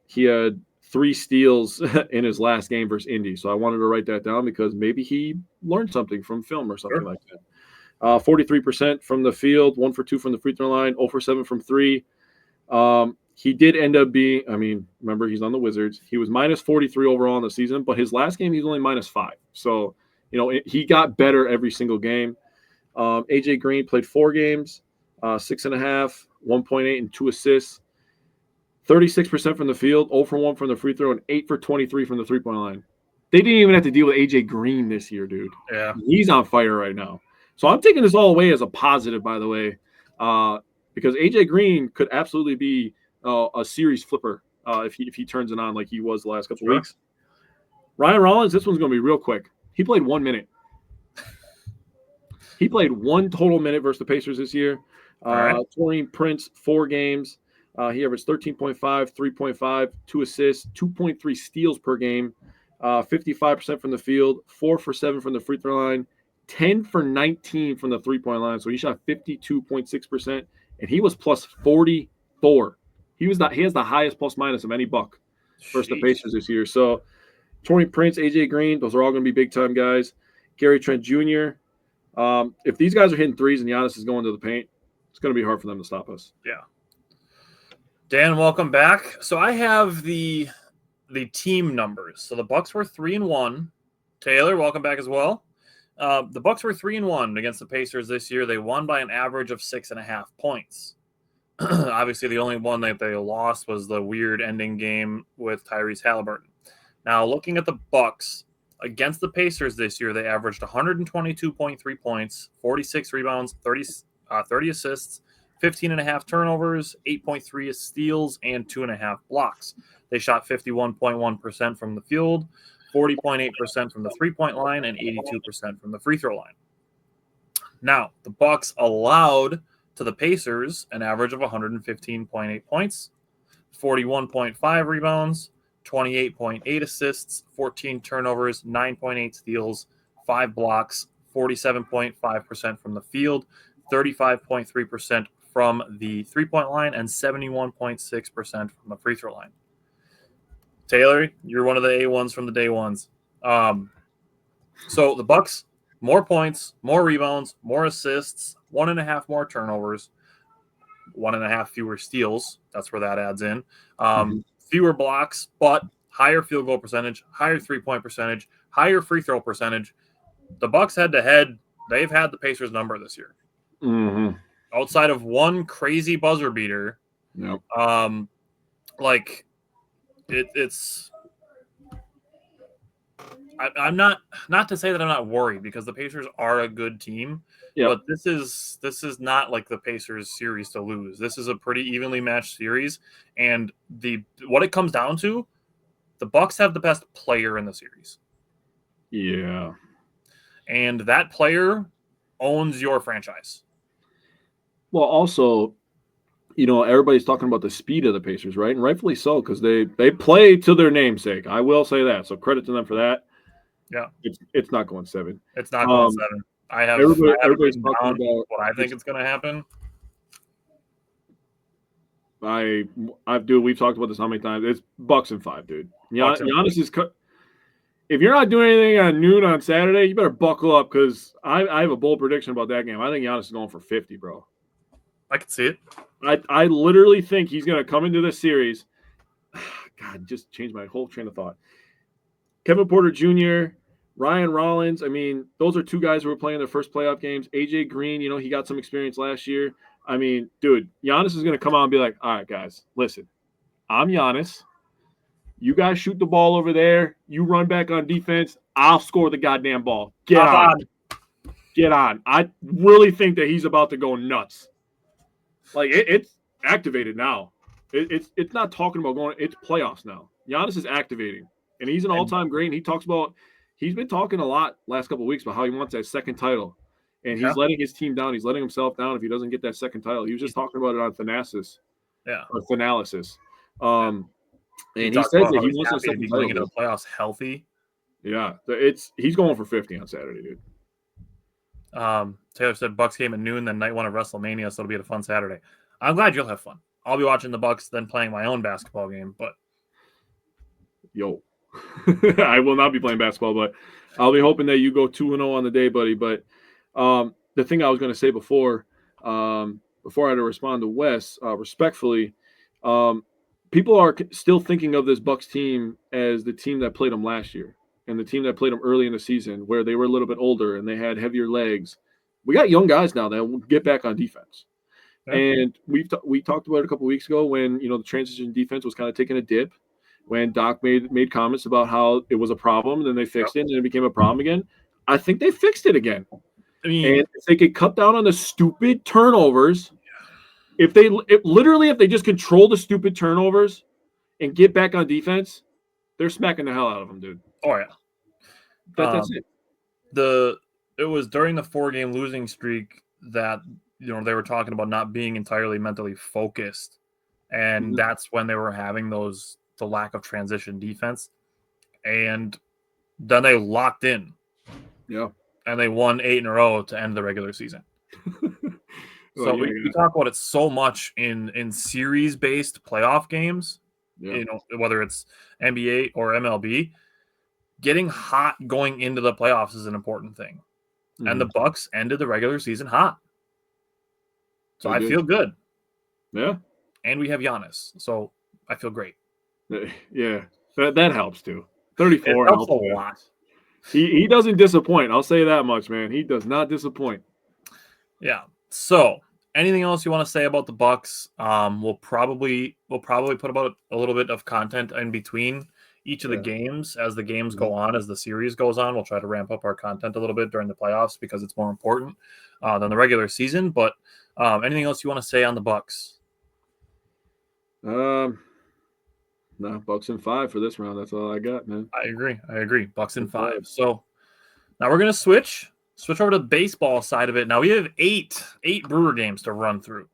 Speaker 3: He had 3 steals in his last game versus Indy, so I wanted to write that down because maybe he learned something from film or something like that. 43% from the field, 1 for 2 from the free throw line, 0 for 7 from 3. He did end up being, remember, he's on the Wizards. He was minus 43 overall in the season, but his last game, he's only minus 5. So, he got better every single game. AJ Green played 4 games, 6.5, 1.8, and 2 assists. 36% from the field, 0 for 1 from the free throw, and 8 for 23 from the three-point line. They didn't even have to deal with AJ Green this year, dude.
Speaker 1: Yeah.
Speaker 3: He's on fire right now. So I'm taking this all away as a positive, by the way, because AJ Green could absolutely be a series flipper if he turns it on like he was the last couple of weeks. Ryan Rollins, this one's going to be real quick. He played 1 minute. He played 1 total minute versus the Pacers this year. Taurean Prince, 4 games. He averaged 13.5, 3.5, 2 assists, 2.3 steals per game, 55% from the field, 4 for 7 from the free throw line, 10 for 19 from the three-point line. So he shot 52.6%, and he was plus 44. He has the highest plus minus of any Buck versus the Pacers this year. So Taurean Prince, AJ Green, those are all going to be big-time guys. Gary Trent Jr., if these guys are hitting threes and Giannis is going to the paint, it's going to be hard for them to stop us.
Speaker 1: Yeah. Dan, welcome back. So I have the team numbers. So the Bucks were 3-1. Taylor, welcome back as well. The Bucks were 3-1 against the Pacers this year. They won by an average of 6.5 points. Obviously, the only one that they lost was the weird ending game with Tyrese Halliburton. Now, looking at the Bucks against the Pacers this year, they averaged 122.3 points, 46 rebounds, 30 assists, 15.5 turnovers, 8.3 steals, and 2.5 blocks. They shot 51.1% from the field, 40.8% from the three-point line, and 82% from the free throw line. Now, the Bucks allowed to the Pacers an average of 115.8 points, 41.5 rebounds, 28.8 assists, 14 turnovers, 9.8 steals, 5 blocks, 47.5% from the field, 35.3% from the three-point line, and 71.6% from the free throw line. Taylor, you're one of the A1s from the day ones. So the Bucks, more points, more rebounds, more assists, 1.5 more turnovers, 1.5 fewer steals. That's where that adds in. Fewer blocks, but higher field goal percentage, higher three-point percentage, higher free throw percentage. The Bucks head-to-head, they've had the Pacers number this year.
Speaker 3: Mm-hmm.
Speaker 1: Outside of one crazy buzzer beater,
Speaker 3: Yep.
Speaker 1: It's. I'm not to say that I'm not worried, because the Pacers are a good team, but this is not like the Pacers series to lose. This is a pretty evenly matched series, and what it comes down to, the Bucks have the best player in the series.
Speaker 3: Yeah.
Speaker 1: And that player owns your franchise.
Speaker 3: Well, also, everybody's talking about the speed of the Pacers, right? And rightfully so, because they play to their namesake. I will say that. So credit to them for that.
Speaker 1: Yeah.
Speaker 3: It's not going 7.
Speaker 1: It's not going 7. I have
Speaker 3: everybody's
Speaker 1: written
Speaker 3: talking
Speaker 1: down
Speaker 3: about
Speaker 1: what I think it's going to happen.
Speaker 3: We've talked about this how many times? It's Bucks in 5, dude. Giannis is. If you're not doing anything on noon on Saturday, you better buckle up, because I have a bold prediction about that game. I think Giannis is going for 50, bro.
Speaker 1: I can see it.
Speaker 3: I literally think he's going to come into this series. God, just changed my whole train of thought. Kevin Porter Jr., Ryan Rollins. I mean, those are two guys who were playing their first playoff games. AJ Green, he got some experience last year. I mean, dude, Giannis is going to come out and be like, all right, guys, listen, I'm Giannis. You guys shoot the ball over there. You run back on defense. I'll score the goddamn ball. Get on. I really think that he's about to go nuts. Like, it's activated now. It's not talking about going. It's playoffs now. Giannis is activating, and he's an all-time great. And he's been talking a lot last couple of weeks about how he wants that second title, and he's letting his team down. He's letting himself down if he doesn't get that second title. He was just talking about it on Thanasis.
Speaker 1: Yeah.
Speaker 3: Or Thanalysis. And
Speaker 1: he
Speaker 3: says that he wants to
Speaker 1: be going into the playoffs healthy.
Speaker 3: Yeah, he's going for 50 on Saturday, dude.
Speaker 1: Taylor said Bucks game at noon, then night 1 of WrestleMania, so it'll be a fun Saturday. I'm glad you'll have fun. I'll be watching the Bucks, then playing my own basketball game. But
Speaker 3: I will not be playing basketball, but I'll be hoping that you go 2-0 on the day, buddy. But the thing I was going to say before I had to respond to Wes, respectfully, people are still thinking of this Bucks team as the team that played them last year and the team that played them early in the season, where they were a little bit older and they had heavier legs. We got young guys now that will get back on defense. Yeah. And we talked about it a couple of weeks ago when, the transition defense was kind of taking a dip, when Doc made comments about how it was a problem, and then they fixed it, and it became a problem again. I think they fixed it again. And if they could cut down on the stupid turnovers, if they just control the stupid turnovers and get back on defense, they're smacking the hell out of them, dude.
Speaker 1: Oh yeah,
Speaker 3: that's it.
Speaker 1: It was during the 4-game losing streak that they were talking about not being entirely mentally focused, and that's when they were having the lack of transition defense, and then they locked in.
Speaker 3: Yeah,
Speaker 1: and they won 8 in a row to end the regular season. So we talk about it so much in series-based playoff games, whether it's NBA or MLB. Getting hot going into the playoffs is an important thing. Mm-hmm. And the Bucks ended the regular season hot. So I feel good.
Speaker 3: Yeah.
Speaker 1: And we have Giannis. So I feel great.
Speaker 3: Yeah. That helps too. 34
Speaker 1: it helps a lot.
Speaker 3: He doesn't disappoint. I'll say that much, man. He does not disappoint.
Speaker 1: Yeah. So anything else you want to say about the Bucks? We'll probably put about a little bit of content in between each of the games as the games go on, as the series goes on. We'll try to ramp up our content a little bit during the playoffs because it's more important than the regular season. But anything else you want to say on the Bucks?
Speaker 3: Nah, Bucks in 5 for this round. That's all I got, man.
Speaker 1: I agree. Bucks in
Speaker 3: In
Speaker 1: 5.
Speaker 3: 5.
Speaker 1: So now we're gonna switch over to the baseball side of it. Now we have eight Brewer games to run through,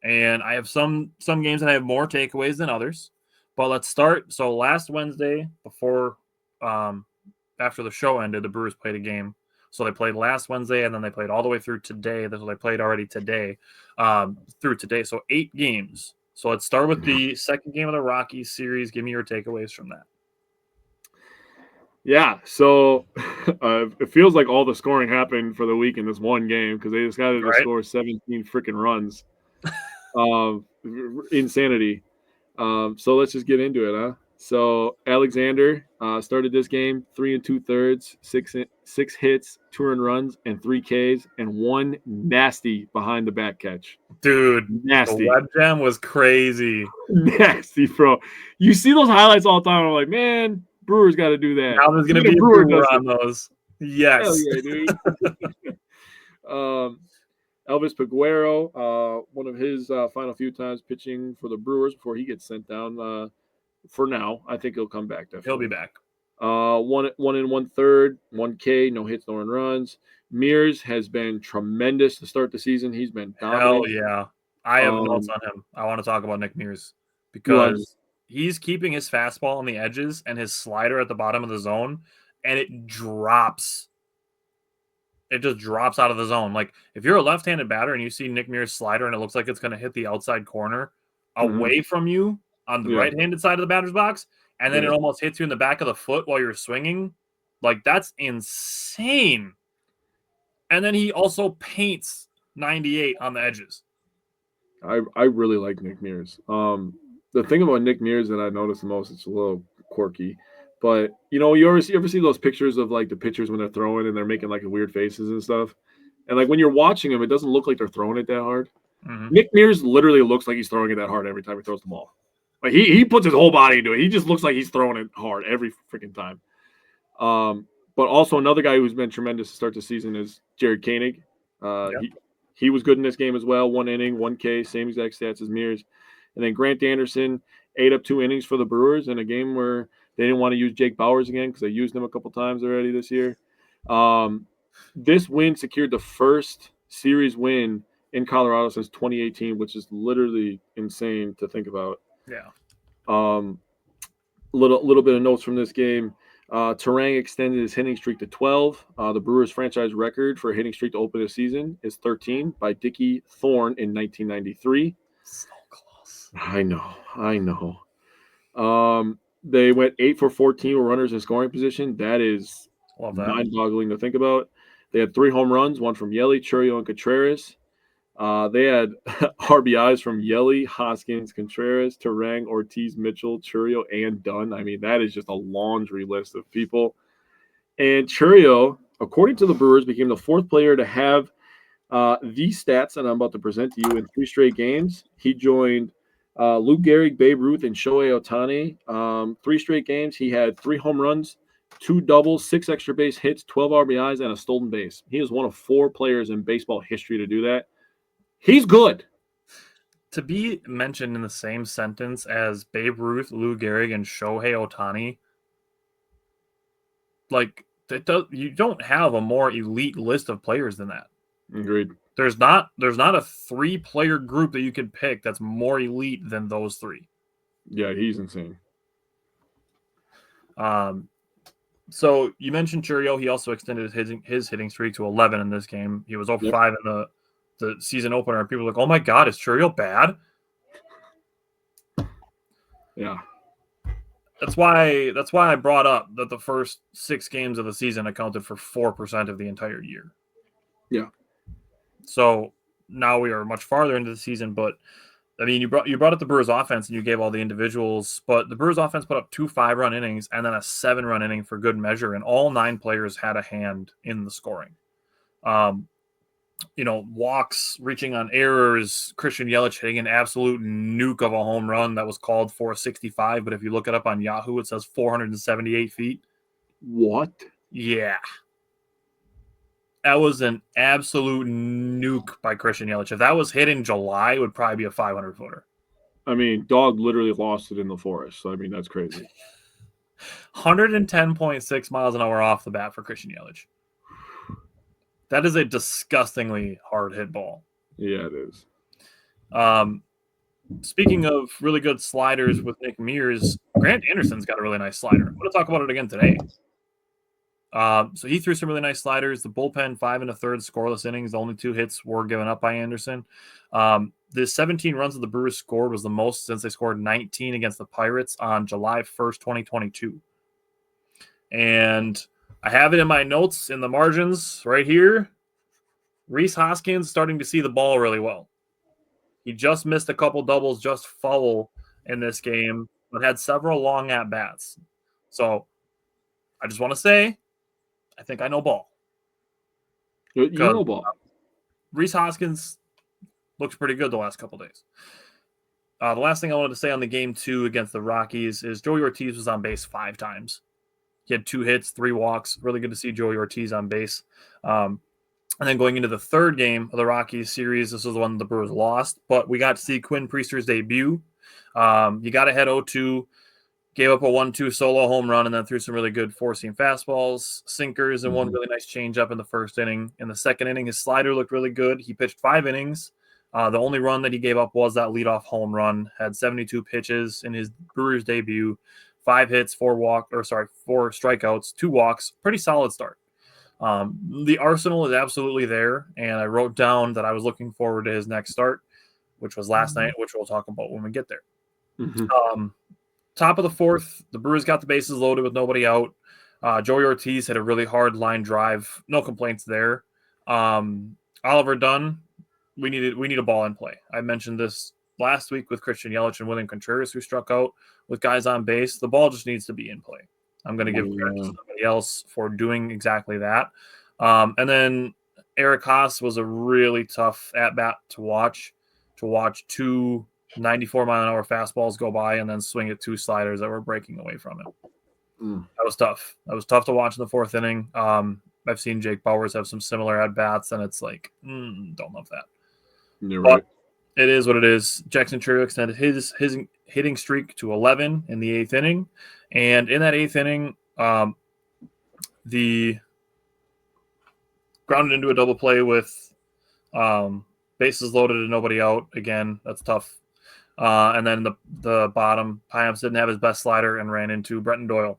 Speaker 1: and I have some games that I have more takeaways than others. But let's start. So last Wednesday, before after the show ended, the Brewers played a game. So they played last Wednesday, and then they played all the way through today. That's what they played already today, through today. So 8 games. So let's start with the second game of the Rockies series. Give me your takeaways from that.
Speaker 3: Yeah, so it feels like all the scoring happened for the week in this one game because they decided to
Speaker 1: Right?
Speaker 3: score 17 freaking runs. Insanity. So let's just get into it, huh? So Alexander started this game 3 2/3, six hits, 2 earned runs, and 3 Ks, and 1 nasty behind the back catch.
Speaker 1: Dude, the
Speaker 3: Nasty,
Speaker 1: web jam was crazy.
Speaker 3: nasty, bro. You see those highlights all the time. I'm like, man, Brewers got to do that.
Speaker 1: Now there's going
Speaker 3: See
Speaker 1: to
Speaker 3: a
Speaker 1: be a
Speaker 3: Brewer
Speaker 1: Brewer
Speaker 3: does it.
Speaker 1: on those.
Speaker 3: Hell
Speaker 1: Yes.
Speaker 3: yeah, dude. Elvis Peguero, one of his final few times pitching for the Brewers before he gets sent down. For now, I think he'll come back. Definitely,
Speaker 1: He'll be back.
Speaker 3: 1 1/3, 1 K, no hits, no earned runs. Mears has been tremendous to start the season. He's been
Speaker 1: Hell
Speaker 3: dominant.
Speaker 1: yeah. I have notes on him. I want to talk about Nick Mears
Speaker 3: Go ahead.
Speaker 1: because he's keeping his fastball on the edges and his slider at the bottom of the zone, and it drops. It just drops out of the zone. Like if you're a left-handed batter and you see Nick Mears' slider and it looks like it's going to hit the outside corner away from you on the
Speaker 3: Yeah.
Speaker 1: right-handed side of the batter's box, and then
Speaker 3: Yeah.
Speaker 1: it almost hits you in the back of the foot while you're swinging, like that's insane. And then he also paints 98 on the edges.
Speaker 3: I really like Nick Mears. The thing about Nick Mears that I noticed the most, it's a little quirky, but you ever see those pictures of like the pitchers when they're throwing and they're making like weird faces and stuff, and like when you're watching them, it doesn't look like they're throwing it that hard.
Speaker 1: Mm-hmm.
Speaker 3: Nick Mears literally looks like he's throwing it that hard every time he throws the ball. Like he puts his whole body into it. He just looks like he's throwing it hard every freaking time. But also another guy who's been tremendous to start the season is Jared Koenig.
Speaker 1: Yep.
Speaker 3: He was good in this game as well. 1 inning, 1 K, same exact stats as Mears. And then Grant Anderson ate up 2 innings for the Brewers in a game where they didn't want to use Jake Bauers again because they used him a couple times already this year. This win secured the first series win in Colorado since 2018, which is literally insane to think about.
Speaker 1: Yeah.
Speaker 3: Little bit of notes from this game. Terang extended his hitting streak to 12. The Brewers' franchise record for a hitting streak to open a season is 13 by Dickie Thorne in 1993.
Speaker 1: So close.
Speaker 3: I know. They went 8 for 14 with runners in scoring position. That is mind-boggling to think about. They had 3 home runs, one from Yelly, Chourio, and Contreras. They had RBIs from Yelly, Hoskins, Contreras, Terang, Ortiz, Mitchell, Chourio, and Dunn. I mean, that is just a laundry list of people. And Chourio, according to the Brewers, became the 4th player to have these stats that I'm about to present to you in 3 straight games. He joined Lou Gehrig, Babe Ruth, and Shohei Ohtani. 3 straight games. He had 3 home runs, 2 doubles, 6 extra base hits, 12 RBIs, and a stolen base. He is one of 4 players in baseball history to do that. He's good.
Speaker 1: To be mentioned in the same sentence as Babe Ruth, Lou Gehrig, and Shohei Ohtani, like you don't have a more elite list of players than that.
Speaker 3: Agreed.
Speaker 1: There's not a 3-player group that you could pick that's more elite than those 3.
Speaker 3: Yeah, he's insane.
Speaker 1: So you mentioned Chourio. He also extended his hitting streak to 11 in this game. He was 0-5 in the season opener. People were like, "Oh my God, is Chourio bad?"
Speaker 3: Yeah.
Speaker 1: That's why I brought up that the first 6 games of the season accounted for 4% of the entire year.
Speaker 3: Yeah.
Speaker 1: So now we are much farther into the season, but I mean, you brought up the Brewers offense and you gave all the individuals, but the Brewers offense put up 2 5-run innings and then a 7-run inning for good measure, and all 9 players had a hand in the scoring. Walks, reaching on errors, Christian Yelich hitting an absolute nuke of a home run that was called for 65, but if you look it up on Yahoo, it says 478 feet.
Speaker 3: What?
Speaker 1: Yeah. That was an absolute nuke by Christian Yelich. If that was hit in July, it would probably be a 500-footer.
Speaker 3: I mean, dog literally lost it in the forest. So, I mean, that's crazy.
Speaker 1: 110.6 miles an hour off the bat for Christian Yelich. That is a disgustingly hard hit ball.
Speaker 3: Yeah, it is.
Speaker 1: Speaking of really good sliders with Nick Mears, Grant Anderson's got a really nice slider. I'm going to talk about it again today. So he threw some really nice sliders. The bullpen, 5 1/3 scoreless innings. The only 2 hits were given up by Anderson. The 17 runs that the Brewers scored was the most since they scored 19 against the Pirates on July 1st, 2022. And I have it in my notes in the margins right here. Rhys Hoskins starting to see the ball really well. He just missed a couple doubles, just foul in this game, but had several long at-bats. So I just want to say, I think I know ball.
Speaker 3: You know ball.
Speaker 1: Rhys Hoskins looks pretty good the last couple days. The last thing I wanted to say on the game 2 against the Rockies is Joey Ortiz was on base 5 times. He had 2 hits, 3 walks. Really good to see Joey Ortiz on base. And then going into the third game of the Rockies series, this was the one the Brewers lost, but we got to see Quinn Priester's debut. You got ahead 0-2, gave up a 1-2 solo home run, and then threw some really good four-seam fastballs, sinkers, and one really nice changeup in the first inning. In the second inning, his slider looked really good. He pitched 5 innings. The only run that he gave up was that leadoff home run. Had 72 pitches in his Brewers debut, 5 hits, 4 strikeouts, 2 walks. Pretty solid start. The arsenal is absolutely there, and I wrote down that I was looking forward to his next start, which was last night, which we'll talk about when we get there. Top of the 4th, the Brewers got the bases loaded with nobody out. Joey Ortiz had a really hard line drive. No complaints there. Oliver Dunn, we need a ball in play. I mentioned this last week with Christian Yelich and William Contreras, who struck out with guys on base. The ball just needs to be in play. I'm going to give credit to somebody else for doing exactly that. And then Eric Haas was a really tough at-bat to watch 2 94-mile-an-hour fastballs go by and then swing at 2 sliders that were breaking away from him. That was tough. That was tough to watch in the 4th inning. I've seen Jake Bauers have some similar at-bats, and it's like, don't love that.
Speaker 3: You're right.
Speaker 1: It is what it is. Jackson Chourio extended his hitting streak to 11 in the 8th inning. And in that 8th inning, the grounded into a double play with bases loaded and nobody out. Again, that's tough. And then the bottom, Payamps didn't have his best slider and ran into Brenton Doyle,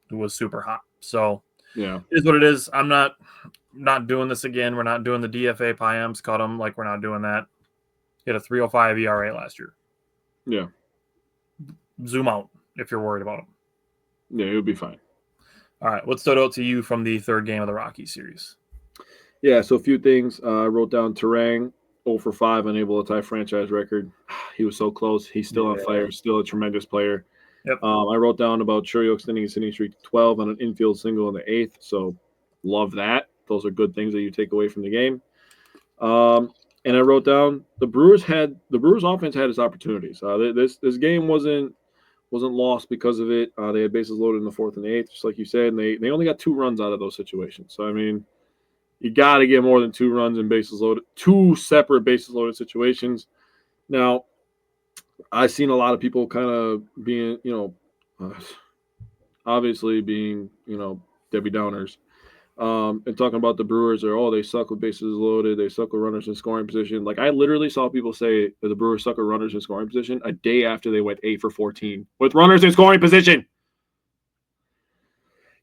Speaker 1: who was super hot. So
Speaker 3: yeah,
Speaker 1: it is what it is. I'm not doing this again. We're not doing the DFA Payamps cut him. Like, we're not doing that. He had a 3.05 ERA last year.
Speaker 3: Yeah.
Speaker 1: Zoom out if you're worried about him.
Speaker 3: Yeah, it would be fine.
Speaker 1: All right. What stood out to you from the 3rd game of the Rockies series?
Speaker 3: Yeah, so a few things. I wrote down Terang, 0 for 5, unable to tie franchise record. He was so close. He's still on fire, still a tremendous player.
Speaker 1: Yep.
Speaker 3: I wrote down about Chourio extending his hitting streak to 12 on an infield single in the 8th, so love that. Those are good things that you take away from the game. And I wrote down the Brewers offense had its opportunities. This game wasn't lost because of it. They had bases loaded in the 4th and 8th, just like you said, and they only got 2 runs out of those situations. So I mean, you got to get more than 2 runs in bases loaded, 2 separate bases loaded situations. Now, I've seen a lot of people kind of being, obviously being, Debbie Downers. And talking about the Brewers they suck with bases loaded, they suck with runners in scoring position. Like, I literally saw people say that the Brewers suck with runners in scoring position a day after they went 8 for 14 with runners in scoring position.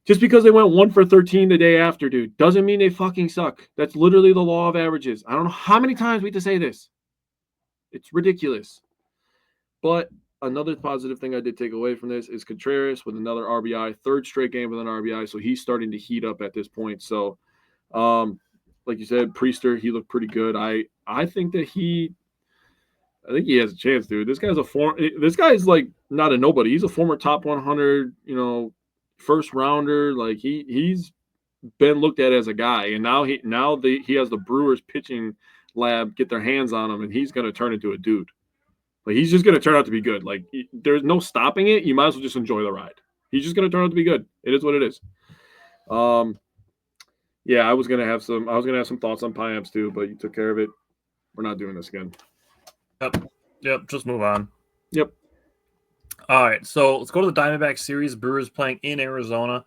Speaker 3: Just because they went 1 for 13 the day after, dude, doesn't mean they fucking suck. That's literally the law of averages. I don't know how many times we have to say this. It's ridiculous. But another positive thing I did take away from this is Contreras with another RBI, 3rd straight game with an RBI, so he's starting to heat up at this point. So, like you said, Priester, he looked pretty good. I think that he has a chance, dude. This guy's like not a nobody. He's a former top 100, first rounder. Like, he's been looked at as a guy, and now he has the Brewers pitching lab get their hands on him, and he's going to turn into a dude. Like, he's just going to turn out to be good. Like, there's no stopping it. You might as well just enjoy the ride. He's just going to turn out to be good. It is what it is. Yeah, I was going to have some thoughts on Payamps too, but you took care of it. We're not doing this again.
Speaker 1: Yep. Just move on.
Speaker 3: Yep.
Speaker 1: All right, so let's go to the Diamondbacks series. Brewers playing in Arizona.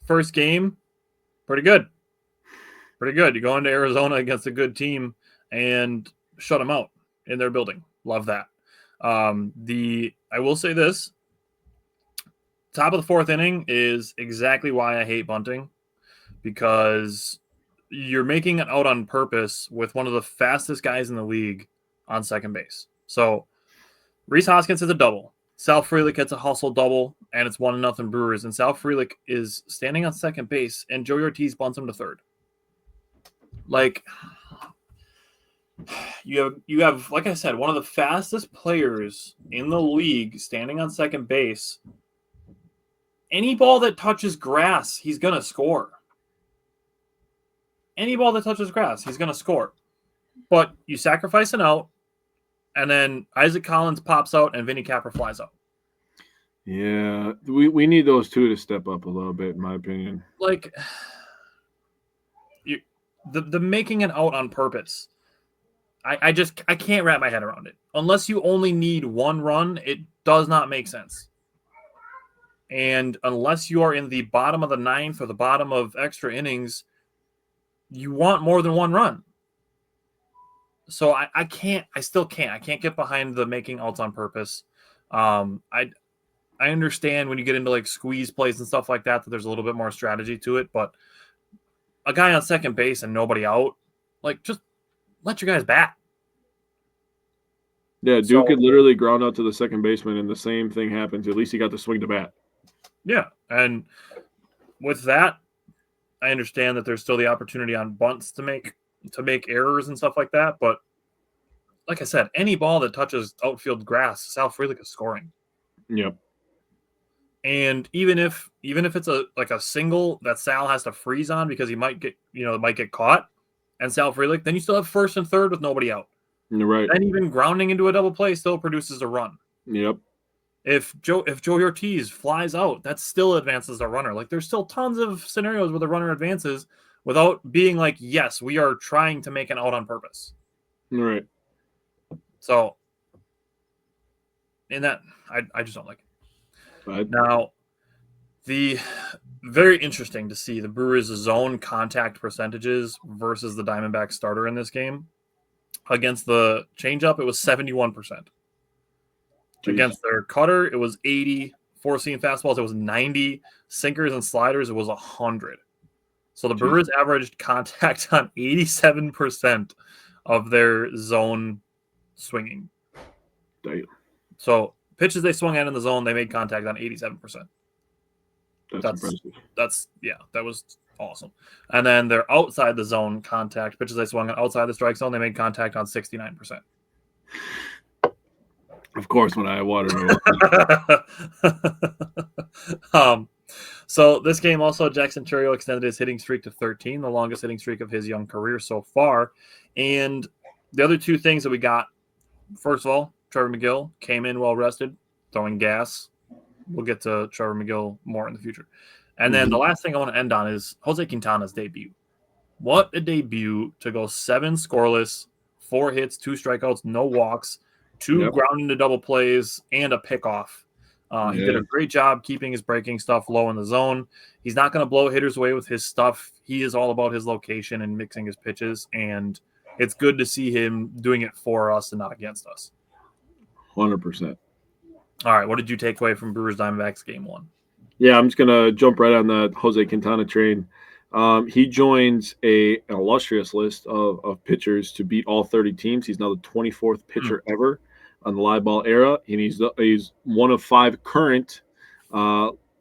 Speaker 1: First game, pretty good. Pretty good. You go into Arizona against a good team and shut them out in their building. Love that. I will say this: top of the fourth inning is exactly why I hate bunting, because you're making it out on purpose with one of the fastest guys in the league on second base. So Rhys Hoskins hits a double. Sal Frelick hits a hustle double, and it's 1-0 Brewers. And Sal Frelick is standing on second base, and Joey Ortiz bunts him to third. Like, you have, like I said, one of the fastest players in the league standing on second base. Any ball that touches grass, he's going to score. Any ball that touches grass, he's going to score. But you sacrifice an out, and then Isaac Collins pops out, and Vinny Capra flies out.
Speaker 3: Yeah, we need those two to step up a little bit, in my opinion.
Speaker 1: Like, the making it out on purpose. I can't wrap my head around it. Unless you only need one run, it does not make sense. And unless you are in the bottom of the ninth or the bottom of extra innings, you want more than one run. So I still can't. I can't get behind the making outs on purpose. I understand when you get into like squeeze plays and stuff like that there's a little bit more strategy to it, but a guy on second base and nobody out, like, just let your guys bat.
Speaker 3: Yeah, Duke could literally ground out to the second baseman, and the same thing happens. At least he got to swing the bat.
Speaker 1: Yeah, and with that, I understand that there's still the opportunity on bunts to make errors and stuff like that, but like I said, any ball that touches outfield grass, Sal Frelick is scoring.
Speaker 3: Yep.
Speaker 1: And even if it's a single that Sal has to freeze on because he might get caught, and Sal Frelick, then you still have first and third with nobody out.
Speaker 3: You're right.
Speaker 1: And even grounding into a double play still produces a run.
Speaker 3: Yep.
Speaker 1: If Joey Ortiz flies out, that still advances a runner. Like, there's still tons of scenarios where the runner advances without being like, yes, we are trying to make an out on purpose.
Speaker 3: Right.
Speaker 1: So, in that, I just don't like it.
Speaker 3: Right.
Speaker 1: Now, the very interesting to see the Brewers' zone contact percentages versus the Diamondbacks starter in this game. Against the changeup, it was 71%.
Speaker 3: Jeez.
Speaker 1: Against their cutter, it was 80. Four-seam fastballs, it was 90. Sinkers and sliders, it was 100. So the Brewers averaged contact on 87% of their zone swinging.
Speaker 3: Damn.
Speaker 1: So pitches they swung at in the zone, they made contact on 87%.
Speaker 3: That's impressive.
Speaker 1: That was awesome. And then their outside the zone contact, pitches they swung outside the strike zone, they made contact on 69%.
Speaker 3: Of course, when I had water.
Speaker 1: So this game also, Jackson Chourio extended his hitting streak to 13, the longest hitting streak of his young career so far. And the other two things that we got, first of all, Trevor McGill came in well rested, throwing gas. We'll get to Trevor McGill more in the future. And then the last thing I want to end on is Jose Quintana's debut. What a debut to go 7 scoreless, 4 hits, 2 strikeouts, no walks, 2 ground into double plays, and a pickoff. He did a great job keeping his breaking stuff low in the zone. He's not going to blow hitters away with his stuff. He is all about his location and mixing his pitches, and it's good to see him doing it for us and not against us.
Speaker 3: 100%.
Speaker 1: All right, what did you take away from Brewers Diamondbacks game 1?
Speaker 3: Yeah, I'm just going to jump right on the Jose Quintana train. He joins an illustrious list of pitchers to beat all 30 teams. He's now the 24th pitcher ever on the live ball era, and he's one of 5 current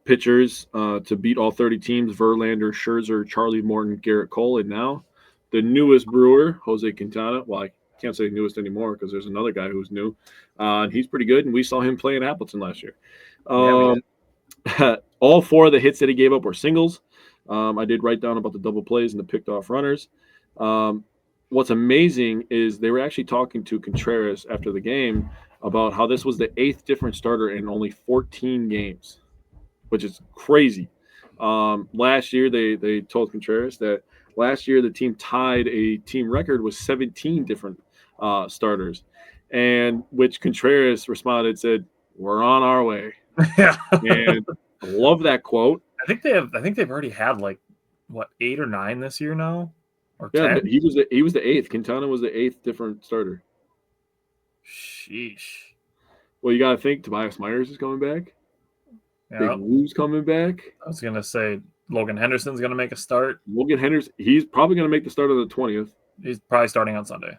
Speaker 3: pitchers to beat all 30 teams: Verlander, Scherzer, Charlie Morton, Garrett Cole, and now the newest Brewer, Jose Quintana. Well, I can't say newest anymore because there's another guy who's new, and he's pretty good, and we saw him play in Appleton last year. All 4 of the hits that he gave up were singles. I did write down about the double plays and the picked off runners. What's amazing is they were actually talking to Contreras after the game about how this was the 8th different starter in only 14 games, which is crazy. Last year, they told Contreras that last year the team tied a team record with 17 different starters. and which Contreras responded, said, "We're on our way."
Speaker 1: Yeah.
Speaker 3: And I love that quote.
Speaker 1: I think they've already had like what 8 or 9 this year now, or
Speaker 3: Yeah,
Speaker 1: 10.
Speaker 3: he was the eighth. Quintana was the eighth different starter.
Speaker 1: Sheesh.
Speaker 3: Well, you got to think Tobias Myers is coming back. Big
Speaker 1: Yeah.
Speaker 3: Lou's coming back.
Speaker 1: I was gonna say Logan Henderson's gonna make a start.
Speaker 3: Logan Henderson, he's probably going to make the start of the 20th.
Speaker 1: He's probably starting on Sunday.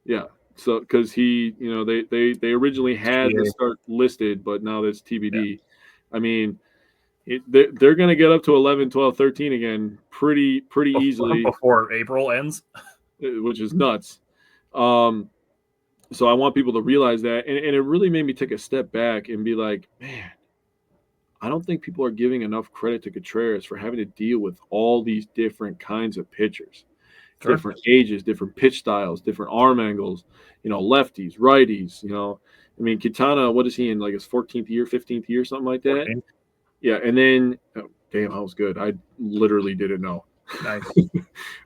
Speaker 3: Yeah. So because they originally had the
Speaker 1: TBA.
Speaker 3: start listed, but now that's TBD.
Speaker 1: Yeah.
Speaker 3: I mean, they're going to get up to 11, 12, 13 again pretty easily,
Speaker 1: Before April ends.
Speaker 3: which is nuts. So I want people to realize that, and it really made me take a step back and be like, man, I don't think people are giving enough credit to Contreras for having to deal with all these different kinds of pitchers,
Speaker 1: Sure.
Speaker 3: different ages, different pitch styles, different arm angles, lefties, righties, I mean, Quintana, what is he in, like his 14th year, 15th year, something like that?
Speaker 1: 14.
Speaker 3: Yeah, and then, oh, damn, that was good. I literally didn't know.
Speaker 1: Nice.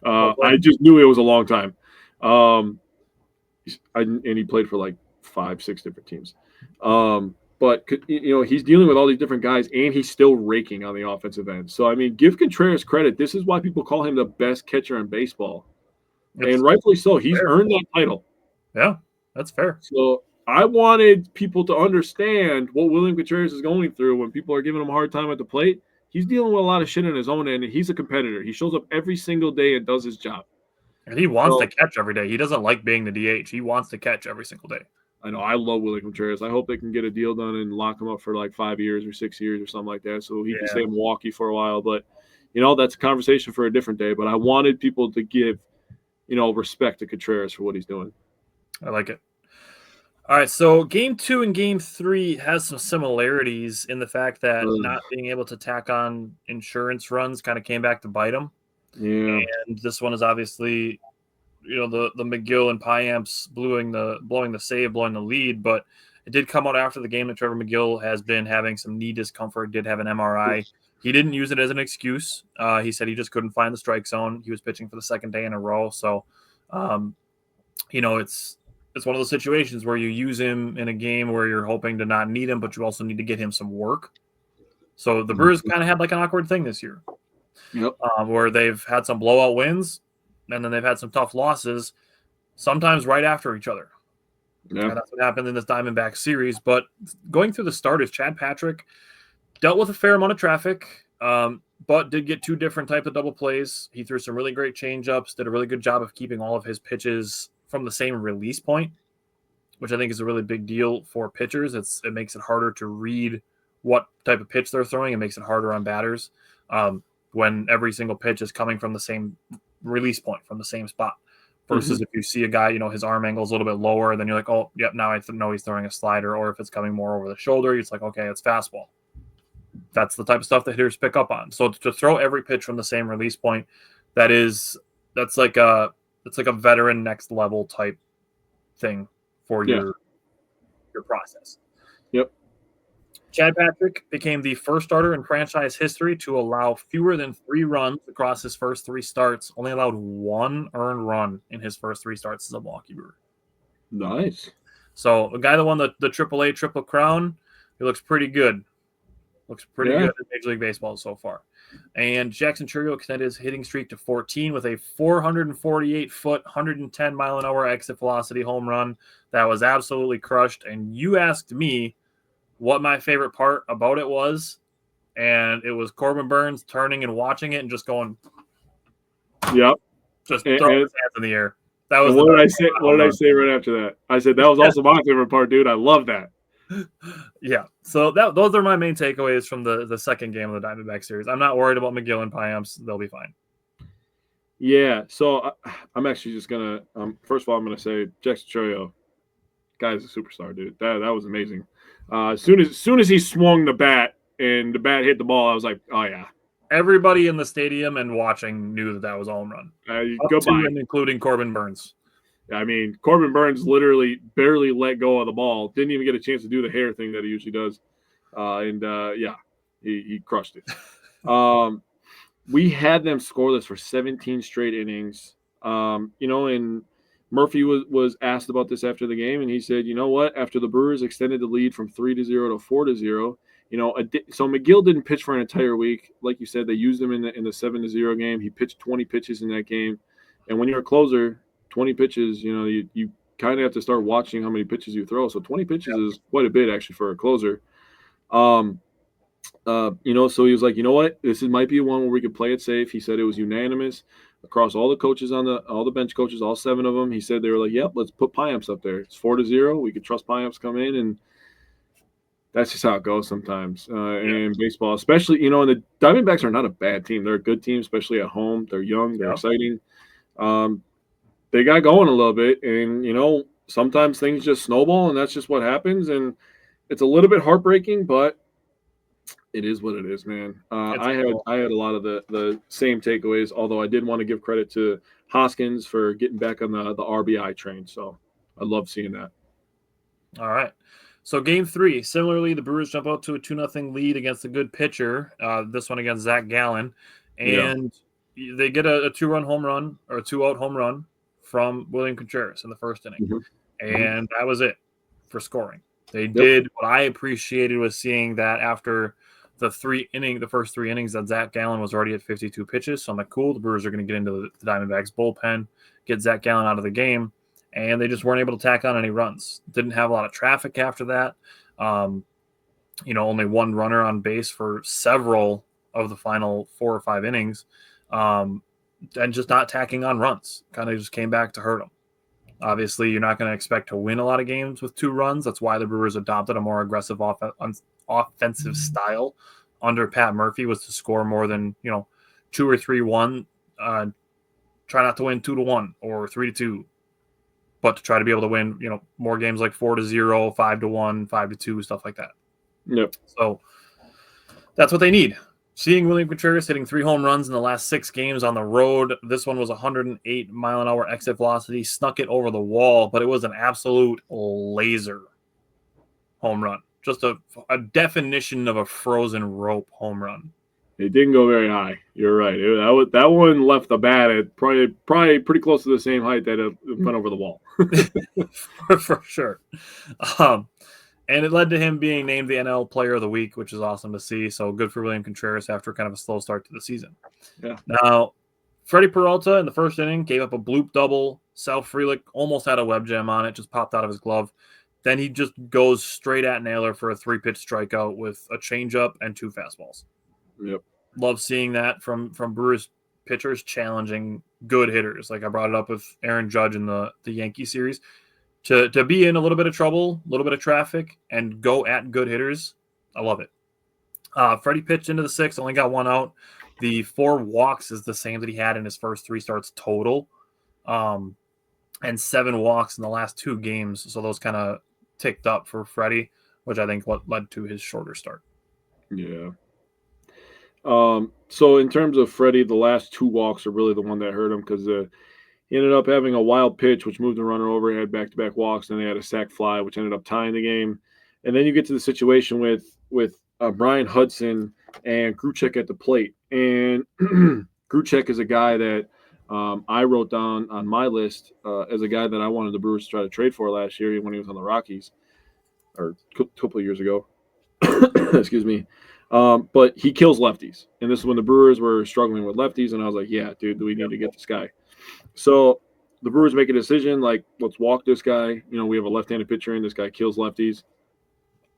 Speaker 3: I just knew it was a long time. And he played for like 5, 6 different teams. But he's dealing with all these different guys, and he's still raking on the offensive end. So I mean, give Contreras credit. This is why people call him the best catcher in baseball, and rightfully so. He's earned that title.
Speaker 1: Yeah, that's fair.
Speaker 3: So I wanted people to understand what William Contreras is going through when people are giving him a hard time at the plate. He's dealing with a lot of shit on his own end, and he's a competitor. He shows up every single day and does his job.
Speaker 1: And he wants to catch every day. He doesn't like being the DH. He wants to catch every single day.
Speaker 3: I know. I love Willie Contreras. I hope they can get a deal done and lock him up for like 5 years or 6 years or something like that, so he can stay in Milwaukee for a while. But that's a conversation for a different day. But I wanted people to give respect to Contreras for what he's doing.
Speaker 1: I like it. All right, so Game 2 and Game 3 has some similarities in the fact that not being able to tack on insurance runs kind of came back to bite them.
Speaker 3: Yeah.
Speaker 1: And this one is obviously, the McGill and Piamps blowing the save, blowing the lead, but it did come out after the game that Trevor McGill has been having some knee discomfort, did have an MRI. He didn't use it as an excuse. He said he just couldn't find the strike zone. He was pitching for the second day in a row. So, it's one of those situations where you use him in a game where you're hoping to not need him, but you also need to get him some work. So the Brewers kind of had like an awkward thing this year.
Speaker 3: Yep.
Speaker 1: Where they've had some blowout wins, and then they've had some tough losses, sometimes right after each other.
Speaker 3: Yeah.
Speaker 1: And that's what happened in this Diamondback series. But going through the starters, Chad Patrick dealt with a fair amount of traffic, but did get 2 different types of double plays. He threw some really great changeups, did a really good job of keeping all of his pitches from the same release point, which I think is a really big deal for pitchers. It makes it harder to read what type of pitch they're throwing. It makes it harder on batters when every single pitch is coming from the same release point, from the same spot. Versus if you see a guy, his arm angle is a little bit lower, then you're like, oh, yep, now I know he's throwing a slider. Or if it's coming more over the shoulder, it's like, okay, it's fastball. That's the type of stuff that hitters pick up on. So to throw every pitch from the same release point, that's like a veteran next level type thing for your process.
Speaker 3: Yep.
Speaker 1: Chad Patrick became the first starter in franchise history to allow fewer than 3 runs across his first 3 starts. Only allowed 1 earned run in his first 3 starts as a Milwaukee Brewer.
Speaker 3: Nice.
Speaker 1: So a guy that won the AAA Triple Crown, he looks pretty good. Looks pretty good in Major League Baseball so far. And Jackson Chourio extended his hitting streak to 14 with a 448-foot, 110-mile-an-hour exit velocity home run that was absolutely crushed. And you asked me what my favorite part about it was, and it was Corbin Burns turning and watching it and just going,
Speaker 3: yep,
Speaker 1: just throwing his hands in the air. That was
Speaker 3: what did I say? What did I say right after that? I said that was also my favorite part, dude. I love that.
Speaker 1: Yeah, so those are my main takeaways from the second game of the Diamondback series. I'm not worried about McGill and Piamps; they'll be fine.
Speaker 3: Yeah, so I'm actually just gonna first of all I'm gonna say Jackson Chourio, guy's a superstar, dude. That was amazing. As soon as he swung the bat and the bat hit the ball, I was like, oh yeah.
Speaker 1: Everybody in the stadium and watching knew that was a home run.
Speaker 3: Goodbye,
Speaker 1: including Corbin Burns.
Speaker 3: I mean, Corbin Burns literally barely let go of the ball. Didn't even get a chance to do the hair thing that he usually does. He crushed it. We had them scoreless for 17 straight innings. And Murphy was asked about this after the game, and he said, "You know what? After the Brewers extended the lead from 3-0 to 4-0, so McGill didn't pitch for an entire week. Like you said, they used him in the 7-0 game. He pitched 20 pitches in that game, and when you're a closer, 20 pitches, you kind of have to start watching how many pitches you throw. So 20 pitches is quite a bit actually for a closer. So he was like, you know what, might be one where we could play it safe. He said it was unanimous across all the coaches all the bench coaches, all 7 of them. He said they were like, yep, let's put Piamps up there. It's 4-0. We could trust Piamps come in, and that's just how it goes sometimes in baseball, especially, and the Diamondbacks are not a bad team. They're a good team, especially at home. They're young, they're exciting. They got going a little bit, and sometimes things just snowball, and that's just what happens. And it's a little bit heartbreaking, but it is what it is, man. I had a lot of the same takeaways, although I did want to give credit to Hoskins for getting back on the RBI train. So I love seeing that.
Speaker 1: All right. So game 3, similarly, the Brewers jump out to a 2-0 lead against a good pitcher. This one against Zach Gallen, and they get a 2-run home run, or a 2-out home run from William Contreras in the first inning, and that was it for scoring. They did what I appreciated was seeing that after the first 3 innings, that Zach Gallen was already at 52 pitches. So I'm like, cool, the Brewers are going to get into the Diamondbacks bullpen, get Zach Gallen out of the game, and they just weren't able to tack on any runs. Didn't have a lot of traffic after that. Only 1 runner on base for several of the final 4 or 5 innings, and just not tacking on runs. Kind of just came back to hurt them. Obviously, you're not going to expect to win a lot of games with 2 runs. That's why the Brewers adopted a more aggressive offensive style under Pat Murphy, was to score more than 2 or 3-1. Try not to win 2-1 or 3-2, but to try to be able to win more games like 4-0, 5-1, 5-2, stuff like that.
Speaker 3: Yep.
Speaker 1: So that's what they need. Seeing William Contreras hitting 3 home runs in the last 6 games on the road. This one was 108-mile-an-hour exit velocity, snuck it over the wall, but it was an absolute laser home run. Just a definition of a frozen rope home run.
Speaker 3: It didn't go very high. You're right. That one left the bat at probably pretty close to the same height that it went over the wall.
Speaker 1: For sure. And it led to him being named the NL Player of the Week, which is awesome to see. So good for William Contreras after kind of a slow start to the season.
Speaker 3: Yeah.
Speaker 1: Now, Freddie Peralta in the first inning gave up a bloop double. Sal Frelick almost had a web gem on it, just popped out of his glove. Then he just goes straight at Naylor for a 3-pitch strikeout with a changeup and 2 fastballs.
Speaker 3: Yep.
Speaker 1: Love seeing that from Brewers pitchers challenging good hitters. Like I brought it up with Aaron Judge in the Yankee series. To be in a little bit of trouble, a little bit of traffic, and go at good hitters, I love it. Freddie pitched into the 6th, only got 1 out. The 4 walks is the same that he had in his first 3 starts total, and 7 walks in the last 2 games. So those kind of ticked up for Freddie, which I think what led to his shorter start.
Speaker 3: Yeah. So in terms of Freddie, the last 2 walks are really the one that hurt him, because he ended up having a wild pitch, which moved the runner over. He had back-to-back walks, and they had a sac fly, which ended up tying the game. And then you get to the situation with Brian Hudson and Gruchek at the plate. And Gruchek is a guy that I wrote down on my list as a guy that I wanted the Brewers to try to trade for last year when he was on the Rockies, or a couple of years ago. Excuse me. But he kills lefties. And this is when the Brewers were struggling with lefties, and I was like, yeah, dude, we need to get this guy. So the Brewers make a decision, like, let's walk this guy. We have a left-handed pitcher in. This guy kills lefties.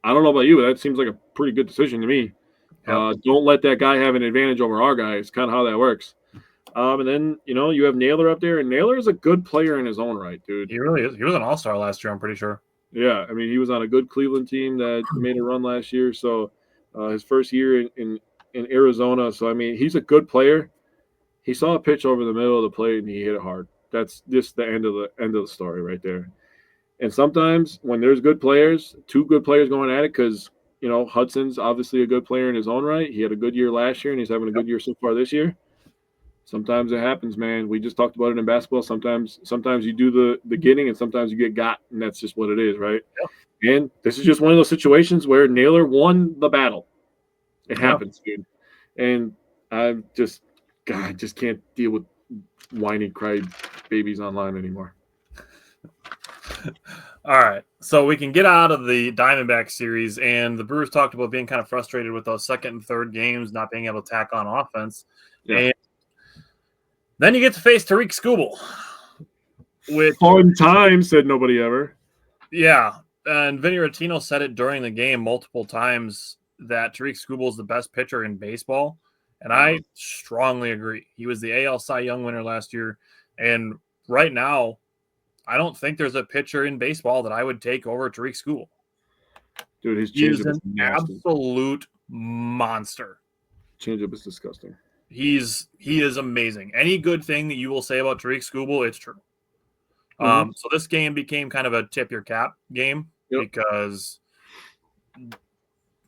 Speaker 3: I don't know about you, but that seems like a pretty good decision to me. Yep. Don't let that guy have an advantage over our guy. It's kind of how that works. And then, you have Naylor up there, and Naylor is a good player in his own right, dude.
Speaker 1: He really is. He was an all-star last year, I'm pretty sure.
Speaker 3: Yeah, I mean, he was on a good Cleveland team that made a run last year. So his first year in Arizona. So, I mean, he's a good player. He saw a pitch over the middle of the plate, and he hit it hard. That's just the end of the story right there. And sometimes when there's good players, 2 good players going at it, because, Hudson's obviously a good player in his own right. He had a good year last year, and he's having a good year so far this year. Sometimes it happens, man. We just talked about it in basketball. Sometimes you do the getting, and sometimes you get got, and that's just what it is, right? Yeah. And this is just one of those situations where Naylor won the battle. It happens, dude. And I just can't deal with whiny cry babies online anymore.
Speaker 1: All right. So we can get out of the Diamondback series, and the Brewers talked about being kind of frustrated with those second and third games, not being able to tack on offense.
Speaker 3: Yeah.
Speaker 1: And then you get to face Tariq Skubal, which,
Speaker 3: Fun time, said nobody ever.
Speaker 1: yeah. And Vinny Rottino said it during the game multiple times that Tariq Skubal is the best pitcher in baseball. And I strongly agree. He was the AL Cy Young winner last year. And right now, I don't think there's a pitcher in baseball that I would take over Tariq Skubal.
Speaker 3: Dude, his
Speaker 1: He is
Speaker 3: changeup is
Speaker 1: an
Speaker 3: nasty.
Speaker 1: absolute monster.
Speaker 3: Changeup is disgusting.
Speaker 1: He is amazing. Any good thing that you will say about Tariq Skubal, it's true. So this game became kind of a tip your cap game because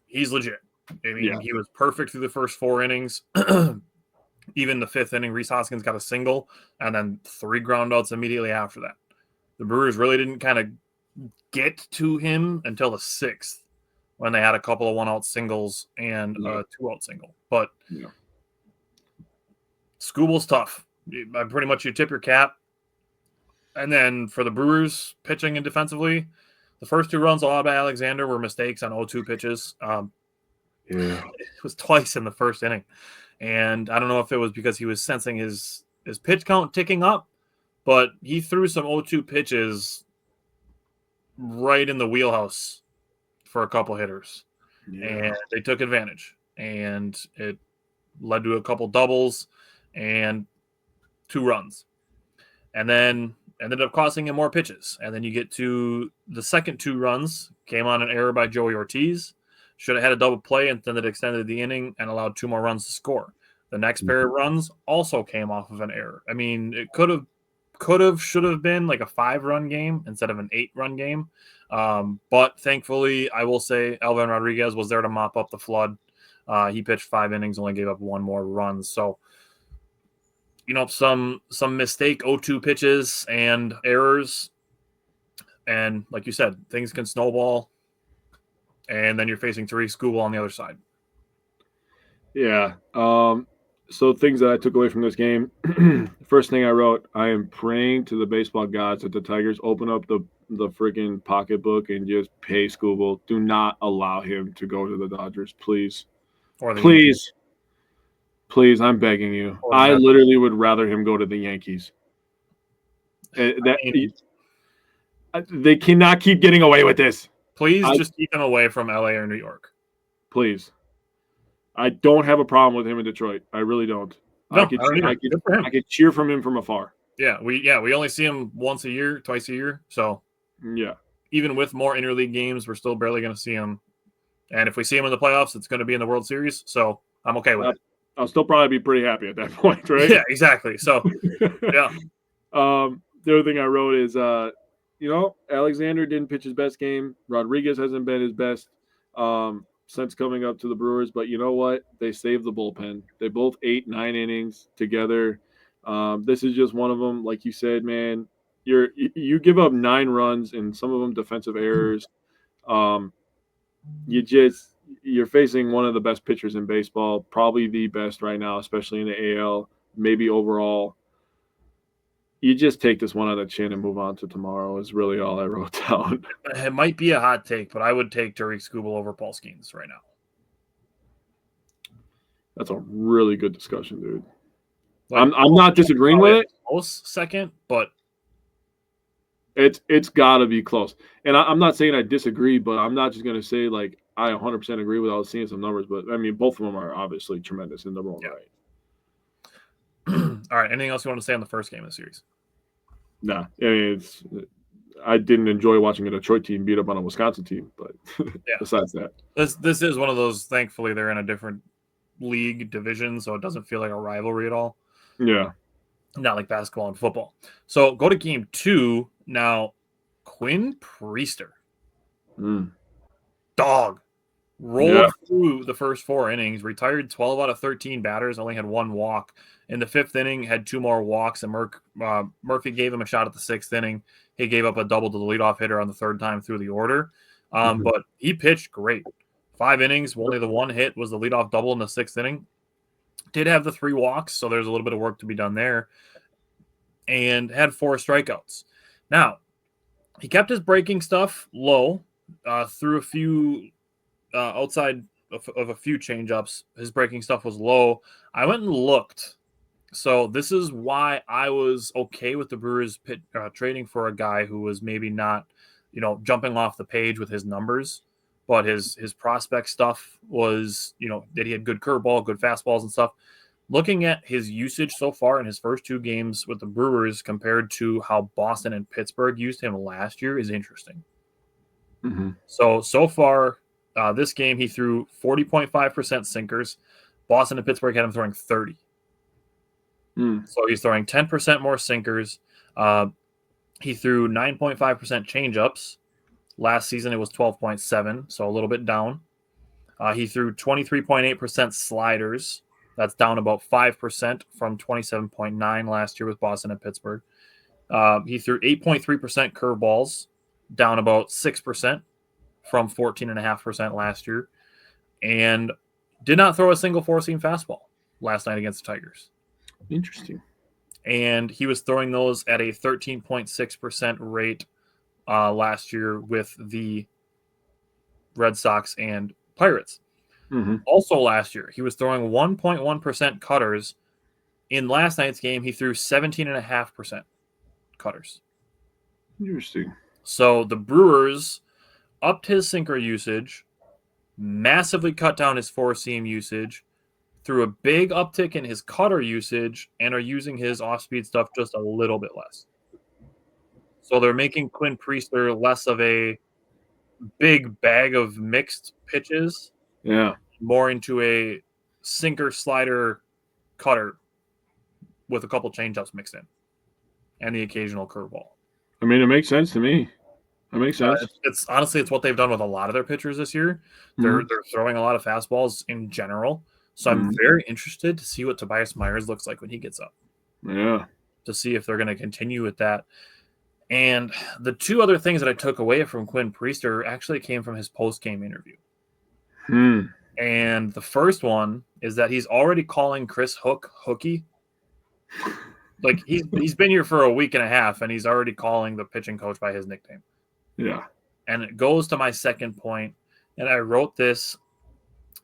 Speaker 1: he's legit. I mean, he was perfect through the first 4 innings. Even the 5th inning, Rhys Hoskins got a single and then 3 groundouts immediately after that. The Brewers really didn't kind of get to him until the 6th when they had a couple of 1-out singles and a 2-out single. But Skubal's tough. Pretty much you tip your cap. And then for the Brewers, pitching and defensively, the first 2 runs allowed by Alexander were mistakes on 0-2 pitches. It was twice in the first inning. And I don't know if it was because he was sensing his pitch count ticking up, but he threw some 0-2 pitches right in the wheelhouse for a couple hitters. And they took advantage. And it led to a couple doubles and 2 runs. And then ended up costing him more pitches. And then you get to the second 2 runs, came on an error by Joey Ortiz. Should have had a double play, and then it extended the inning and allowed 2 more runs to score. The next pair of runs also came off of an error. I mean, it should have been like a 5-run game instead of an 8-run game. But thankfully, I will say Elvin Rodriguez was there to mop up the flood. He pitched 5 innings, only gave up 1 more run. So, some mistake 0-2 pitches and errors. And like you said, things can snowball. And then you're facing Tariq Skubal on the other side.
Speaker 3: Yeah. So things that I took away from this game. First thing I wrote, I am praying to the baseball gods that the Tigers open up the freaking pocketbook and just pay Skubal. Do not allow him to go to the Dodgers, please. Please. Please, I'm begging you. I literally would rather him go to the Yankees. They cannot keep getting away with this.
Speaker 1: Please just keep him away from LA or New York.
Speaker 3: Please. I don't have a problem with him in Detroit. I really don't.
Speaker 1: No,
Speaker 3: I could cheer from him from afar.
Speaker 1: Yeah, we only see him once a year, twice a year. So
Speaker 3: yeah,
Speaker 1: even with more interleague games, we're still barely going to see him. And if we see him in the playoffs, it's going to be in the World Series. So I'm okay with it.
Speaker 3: I'll still probably be pretty happy at that point, right?
Speaker 1: Yeah, exactly. So yeah.
Speaker 3: The other thing I wrote is Alexander didn't pitch his best game. Rodriguez hasn't been his best since coming up to the Brewers. But you know what? They saved the bullpen. They both 8-9 innings together. This is just one of them. Like you said, man, you give up 9 runs and some of them defensive errors. You're facing one of the best pitchers in baseball, probably the best right now, especially in the AL, maybe overall. You just take this one on the chin and move on to tomorrow is really all I wrote down.
Speaker 1: It might be a hot take, but I would take Tariq Skubal over Paul Skeens right now.
Speaker 3: That's a really good discussion, dude. I'm not disagreeing with it.
Speaker 1: Close second, but
Speaker 3: it's got to be close. And I'm not saying I disagree, but I'm not just going to say like I 100% agree without seeing some numbers. But I mean, both of them are obviously tremendous in their own right.
Speaker 1: All right. Anything else you want to say on the first game of the series?
Speaker 3: Nah. I mean, I didn't enjoy watching a Detroit team beat up on a Wisconsin team, but besides that,
Speaker 1: this is one of those. Thankfully, they're in a different league division, so it doesn't feel like a rivalry at all.
Speaker 3: Yeah.
Speaker 1: Not like basketball and football. So go to game 2 now. Quinn Priester, dog, rolled through the first 4 innings, retired 12 out of 13 batters, only had 1 walk. In the 5th inning, had 2 more walks, and Murphy gave him a shot at the 6th inning. He gave up a double to the leadoff hitter on the 3rd time through the order. But he pitched great. 5 innings, only the 1 hit was the leadoff double in the 6th inning. Did have the 3 walks, so there's a little bit of work to be done there. And had 4 strikeouts. Now, He kept his breaking stuff low through a few outside of a few changeups. His breaking stuff was low. I went and looked. So this is why I was okay with the Brewers trading for a guy who was maybe not, jumping off the page with his numbers, but his prospect stuff was, that he had good curveball, good fastballs and stuff. Looking at his usage so far in his first 2 games with the Brewers compared to how Boston and Pittsburgh used him last year is interesting.
Speaker 3: Mm-hmm.
Speaker 1: So far, this game he threw 40.5% sinkers. Boston and Pittsburgh had him throwing 30. So he's throwing 10% more sinkers. He threw 9.5% changeups. Last season it was 12.7, so a little bit down. He threw 23.8% sliders. That's down about 5% from 27.9 last year with Boston and Pittsburgh. He threw 8.3% curveballs, down about 6% from 14.5% last year, and did not throw a single four-seam fastball last night against the Tigers.
Speaker 3: Interesting.
Speaker 1: And he was throwing those at a 13.6% rate last year with the Red Sox and Pirates.
Speaker 3: Mm-hmm.
Speaker 1: Also last year, he was throwing 1.1% cutters. In last night's game, he threw 17.5% cutters.
Speaker 3: Interesting.
Speaker 1: So the Brewers upped his sinker usage, massively cut down his four-seam usage, threw a big uptick in his cutter usage, and are using his off-speed stuff just a little bit less. So they're making Quinn Priester less of a big bag of mixed pitches, more into a sinker, slider, cutter with a couple changeups mixed in, and the occasional curveball.
Speaker 3: I mean, it makes sense to me. That makes sense.
Speaker 1: It's honestly, it's what they've done with a lot of their pitchers this year. They're throwing a lot of fastballs in general. So I'm very interested to see what Tobias Myers looks like when he gets up.
Speaker 3: Yeah.
Speaker 1: To see if they're going to continue with that. And the 2 other things that I took away from Quinn Priester actually came from his post-game interview. And the first one is that he's already calling Chris Hook Hookie. Like he's been here for a week and a half, and he's already calling the pitching coach by his nickname.
Speaker 3: Yeah.
Speaker 1: And it goes to my second point, and I wrote this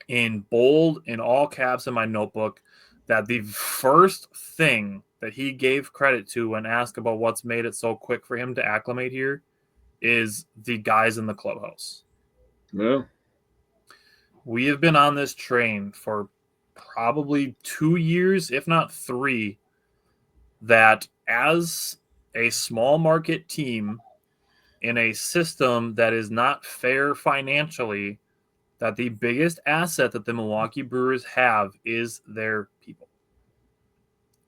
Speaker 1: in bold, in all caps in my notebook, that the first thing that he gave credit to when asked about what's made it so quick for him to acclimate here is the guys in the clubhouse.
Speaker 3: Yeah.
Speaker 1: We have been on this train for probably 2 years, if not 3, that as a small market team in a system that is not fair financially, that the biggest asset that the Milwaukee Brewers have is their people.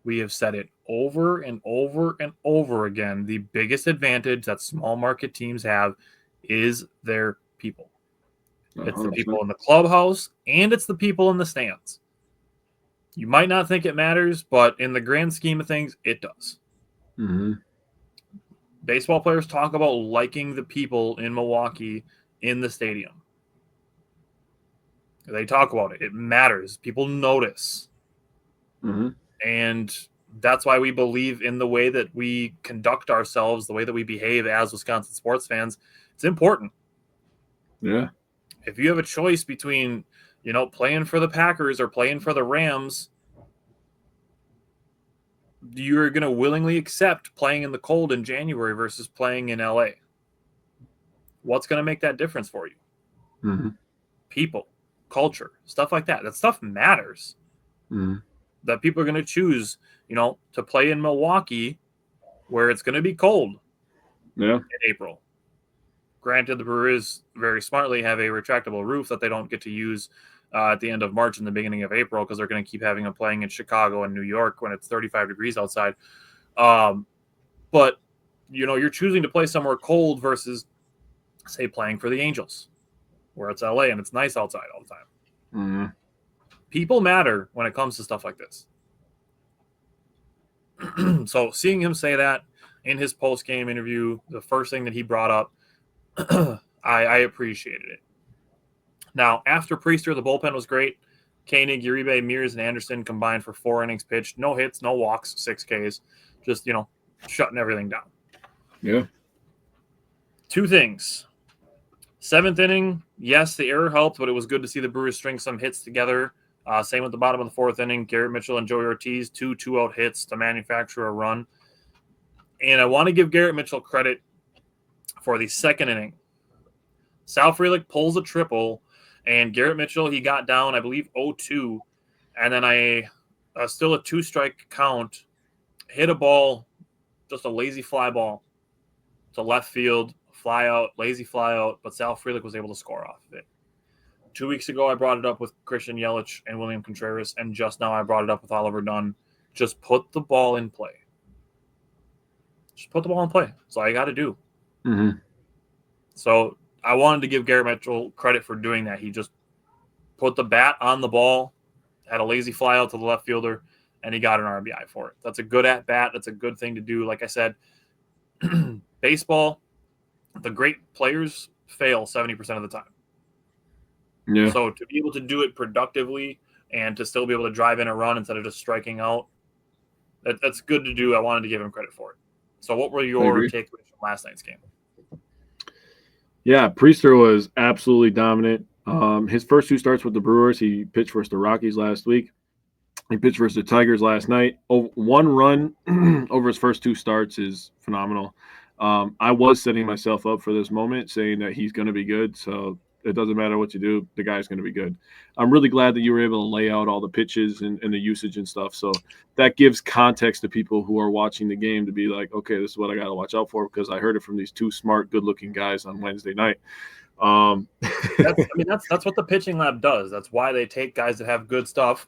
Speaker 1: We have said it over and over and over again. The biggest advantage that small market teams have is their people. 100%. It's the people in the clubhouse, and it's the people in the stands. You might not think it matters, but in the grand scheme of things, it does.
Speaker 3: Mm-hmm.
Speaker 1: Baseball players talk about liking the people in Milwaukee in the stadium. They talk about it. It matters. People notice.
Speaker 3: Mm-hmm.
Speaker 1: And that's why we believe in the way that we conduct ourselves, the way that we behave as Wisconsin sports fans. It's important.
Speaker 3: Yeah.
Speaker 1: If you have a choice between, playing for the Packers or playing for the Rams, you're going to willingly accept playing in the cold in January versus playing in LA. What's going to make that difference for you?
Speaker 3: Mm-hmm.
Speaker 1: People, culture, stuff like that. That stuff matters.
Speaker 3: Mm-hmm.
Speaker 1: That people are going to choose, to play in Milwaukee where it's going to be cold in April. Granted, the Brewers very smartly have a retractable roof that they don't get to use at the end of March and the beginning of April because they're going to keep having them playing in Chicago and New York when it's 35 degrees outside. But, you're choosing to play somewhere cold versus, say, playing for the Angels where it's LA and it's nice outside all the time.
Speaker 3: Mm-hmm.
Speaker 1: People matter when it comes to stuff like this. So seeing him say that in his post-game interview, the first thing that he brought up, I appreciated it. Now, after Priester, the bullpen was great. Koenig, Uribe, Mears, and Anderson combined for 4 innings pitched. No hits, no walks, 6 Ks. Just, shutting everything down.
Speaker 3: Yeah.
Speaker 1: Two things. Seventh inning, yes, the error helped, but it was good to see the Brewers string some hits together. Same with the bottom of the fourth inning. Garrett Mitchell and Joey Ortiz, two two-out hits to manufacture a run. And I want to give Garrett Mitchell credit for the second inning. Sal Frelick pulls a triple, and Garrett Mitchell, he got down, I believe, 0-2. And then still a two-strike count, hit a ball, just a lazy fly ball to left field, fly out, lazy fly out, but Sal Frelick was able to score off of it. 2 weeks ago, I brought it up with Christian Yelich and William Contreras, and just now I brought it up with Oliver Dunn. Just put the ball in play. Just put the ball in play. That's all you got to do.
Speaker 3: Mm-hmm.
Speaker 1: So I wanted to give Garrett Mitchell credit for doing that. He just put the bat on the ball, had a lazy fly out to the left fielder, and he got an RBI for it. That's a good at-bat. That's a good thing to do. Like I said, baseball, the great players fail 70% of the time.
Speaker 3: Yeah.
Speaker 1: So to be able to do it productively and to still be able to drive in a run instead of just striking out, that's good to do. I wanted to give him credit for it. So what were your takeaways from last night's game?
Speaker 3: Yeah, Priester was absolutely dominant. His first two starts with the Brewers, he pitched versus the Rockies last week. He pitched versus the Tigers last night. One run over his first two starts is phenomenal. I was setting myself up for this moment, saying that he's going to be good. So it doesn't matter what you do, the guy's going to be good. I'm really glad that you were able to lay out all the pitches and the usage and stuff. So that gives context to people who are watching the game to be like, okay, this is what I got to watch out for because I heard it from these two smart, good-looking guys on Wednesday night.
Speaker 1: That's what the pitching lab does. That's why they take guys that have good stuff,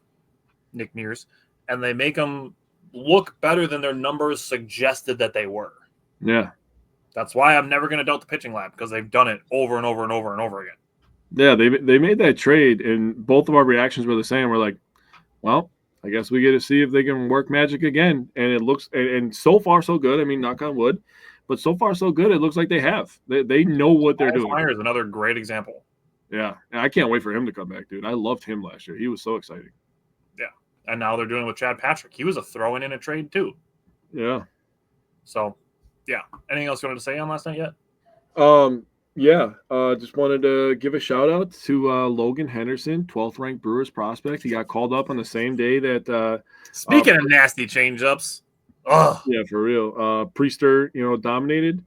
Speaker 1: Nick Mears, and they make them look better than their numbers suggested that they were.
Speaker 3: Yeah.
Speaker 1: That's why I'm never going to doubt the pitching lab because they've done it over and over and over and over again.
Speaker 3: Yeah, they made that trade, and both of our reactions were the same. We're like, well, I guess we get to see if they can work magic again. And it looks – and so far so good. I mean, knock on wood. But so far so good, it looks like they have. They know what they're doing.
Speaker 1: Meyer is another great example.
Speaker 3: Yeah, and I can't wait for him to come back, dude. I loved him last year. He was so exciting.
Speaker 1: Yeah, and now they're doing it with Chad Patrick. He was a throw-in a trade too.
Speaker 3: Yeah.
Speaker 1: So, yeah. Anything else you wanted to say on last night yet?
Speaker 3: Just wanted to give a shout out to Logan Henderson, 12th ranked Brewers prospect. He got called up on the same day that.
Speaker 1: Speaking of nasty changeups,
Speaker 3: yeah, for real. Priester, dominated.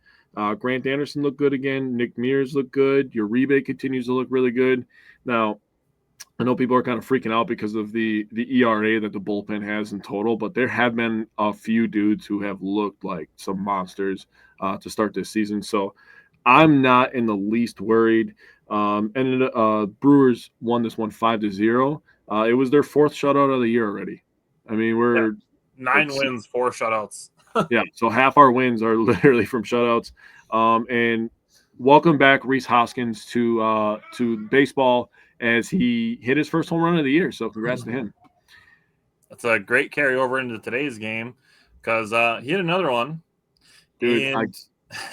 Speaker 3: Grant Anderson looked good again. Nick Mears looked good. Uribe continues to look really good. Now, I know people are kind of freaking out because of the ERA that the bullpen has in total, but there have been a few dudes who have looked like some monsters to start this season. So I'm not in the least worried. Brewers won this one 5-0. It was their fourth shutout of the year already. I mean, we're
Speaker 1: 9 wins, 4 shutouts.
Speaker 3: Yeah, so half our wins are literally from shutouts. And welcome back Rhys Hoskins to baseball as he hit his first home run of the year. So congrats to him.
Speaker 1: That's a great carryover into today's game because he hit another one.
Speaker 3: Dude,
Speaker 1: and,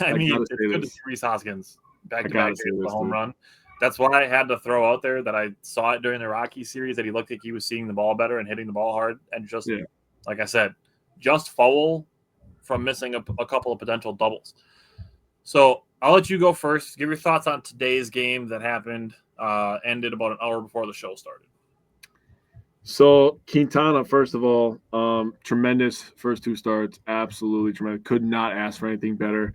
Speaker 1: I mean, it's good to see Rhys Hoskins back-to-back with a home run. That's why I had to throw out there that I saw it during the Rockies series that he looked like he was seeing the ball better and hitting the ball hard. And just, like I said, just foul from missing a couple of potential doubles. So I'll let you go first. Give your thoughts on today's game that happened, ended about an hour before the show started.
Speaker 3: So Quintana, first of all, tremendous first 2 starts, absolutely tremendous. Could not ask for anything better.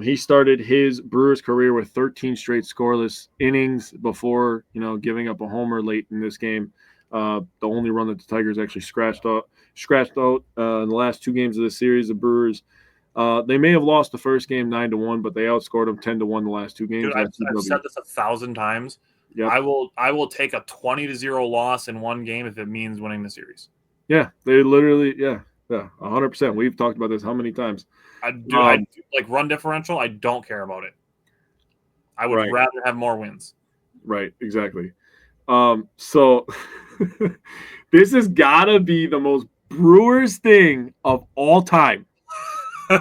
Speaker 3: He started his Brewers career with 13 straight scoreless innings before, giving up a homer late in this game. The only run that the Tigers actually scratched out in the last 2 games of the series. The Brewers, they may have lost the first game 9-1, but they outscored them 10-1 the last 2 games.
Speaker 1: Dude, I've said this 1,000 times. Yep. I will take a 20-0 loss in one game if it means winning the series.
Speaker 3: Yeah, they literally, 100%. We've talked about this how many times?
Speaker 1: I do like run differential. I don't care about it. I would rather have more wins.
Speaker 3: Right, exactly. So this has got to be the most Brewers thing of all time.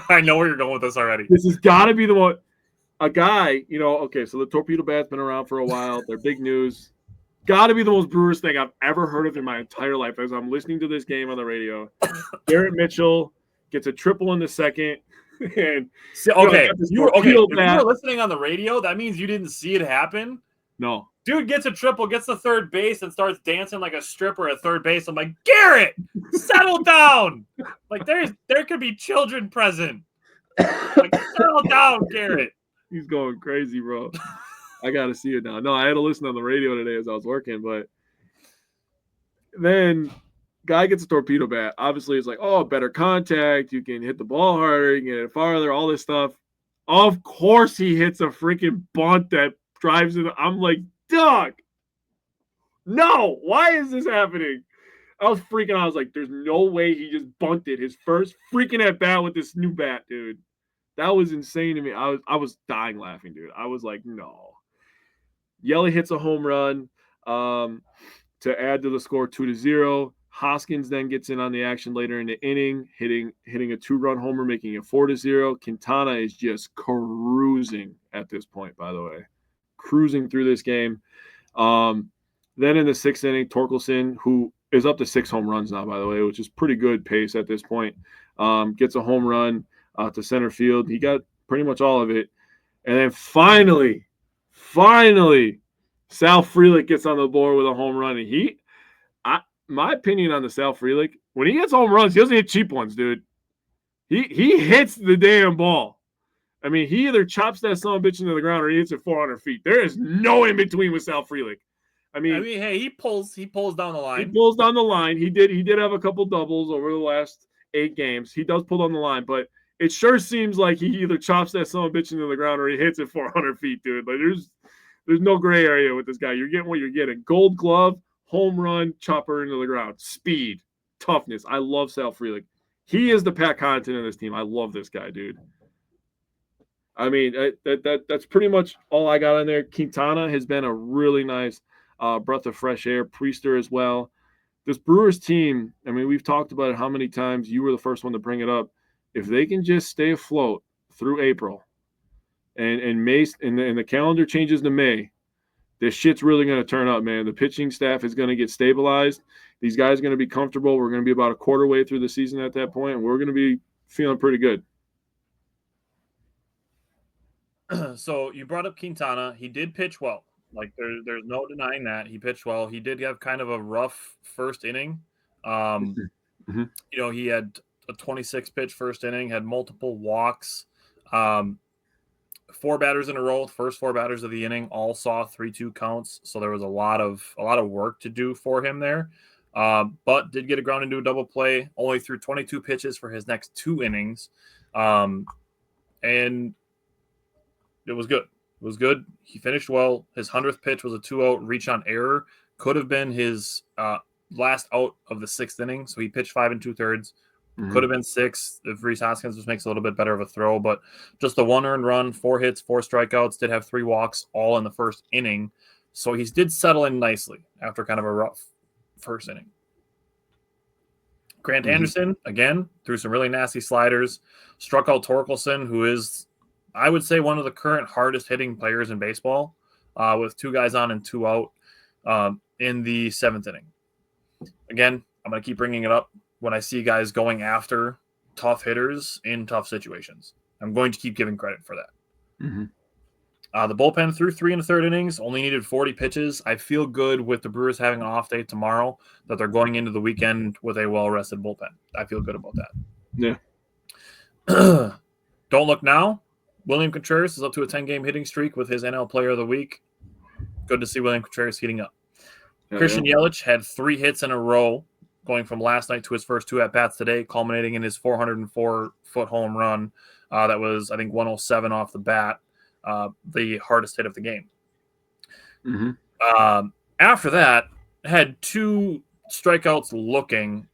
Speaker 1: I know where you're going with this already.
Speaker 3: This has got to be the one. A guy, okay, so the torpedo bat's been around for a while. They're big news. Got to be the most Brewers thing I've ever heard of in my entire life as I'm listening to this game on the radio. Garrett Mitchell gets a triple in the second. And
Speaker 1: Okay,
Speaker 3: got this
Speaker 1: you were okay.
Speaker 3: torpedo
Speaker 1: If you
Speaker 3: bat.
Speaker 1: were listening on the radio, that means you didn't see it happen.
Speaker 3: No.
Speaker 1: Dude gets a triple, gets to third base, and starts dancing like a stripper at third base. I'm like, Garrett, settle down. Like there could be children present. Like, settle down, Garrett.
Speaker 3: He's going crazy, bro. I gotta see it now. No, I had to listen on the radio today as I was working, but then guy gets a torpedo bat. Obviously, it's like, oh, better contact. You can hit the ball harder. You can hit it farther. All this stuff. Of course, he hits a freaking bunt that drives it. I'm like, dog. No, why is this happening? I was freaking out. I was like, there's no way he just bunted his first freaking at bat with this new bat, dude. That was insane to me. I was dying laughing, dude. I was like, no. Yelly hits a home run to add to the score 2-0. Hoskins then gets in on the action later in the inning, hitting a 2-run homer, making it 4-0. Quintana is just cruising at this point, by the way. Cruising through this game. Then in the 6th inning, Torkelson, who is up to 6 home runs now, by the way, which is pretty good pace at this point, gets a home run to center field. He got pretty much all of it. And then finally, Sal Frelick gets on the board with a home run. And my opinion on the Sal Frelick, when he gets home runs, he doesn't hit cheap ones, dude. He hits the damn ball. I mean, he either chops that son of a bitch into the ground or he hits it 400 feet. There is no in between with Sal Frelick. I mean,
Speaker 1: hey, he pulls down the line.
Speaker 3: He pulls down the line. He did have a couple doubles over the last 8 games. He does pull down the line, but it sure seems like he either chops that son of a bitch into the ground or he hits it 400 feet, dude. Like there's no gray area with this guy. You're getting what you're getting. Gold glove, home run, chopper into the ground, speed, toughness. I love Sal Frelick. He is the Pat Connaughton of this team. I love this guy, dude. I mean, that's pretty much all I got on there. Quintana has been a really nice breath of fresh air. Priester as well. This Brewers team, I mean, we've talked about it how many times. You were the first one to bring it up. If they can just stay afloat through April and May, and the calendar changes to May, this shit's really going to turn up, man. The pitching staff is going to get stabilized. These guys are going to be comfortable. We're going to be about a quarter way through the season at that point, and we're going to be feeling pretty good.
Speaker 1: So you brought up Quintana. He did pitch well. Like there's no denying that he pitched well. He did have kind of a rough first inning.
Speaker 3: Mm-hmm.
Speaker 1: You know, he had a 26 pitch first inning, had multiple walks. 4 batters in a row, first 4 batters of the inning, all saw 3-2 counts. So there was a lot of work to do for him there. But did get a ground into a double play. Only threw 22 pitches for his next 2 innings, and it was good. It was good. He finished well. His 100th pitch was a 2-out reach on error. Could have been his last out of the 6th inning. So he pitched 5 2/3. Mm-hmm. Could have been 6 if Rhys Hoskins just makes a little bit better of a throw. But just the 1 earned run, 4 hits, 4 strikeouts, did have 3 walks, all in the first inning. So he did settle in nicely after kind of a rough first inning. Grant Anderson, again, threw some really nasty sliders. Struck out Torkelson, who is, I would say, one of the current hardest hitting players in baseball, with 2 guys on and 2 out in the 7th inning. Again, I'm going to keep bringing it up when I see guys going after tough hitters in tough situations. I'm going to keep giving credit for that.
Speaker 3: Mm-hmm.
Speaker 1: The bullpen threw 3 1/3 innings, only needed 40 pitches. I feel good with the Brewers having an off day tomorrow, that they're going into the weekend with a well-rested bullpen. I feel good about that.
Speaker 3: Yeah.
Speaker 1: Don't look now. William Contreras is up to a 10-game hitting streak with his NL Player of the Week. Good to see William Contreras heating up. Christian Yelich had 3 hits in a row, going from last night to his first 2 at-bats today, culminating in his 404-foot home run. That was, I think, 107 off the bat, the hardest hit of the game.
Speaker 3: Mm-hmm.
Speaker 1: After that, had 2 strikeouts looking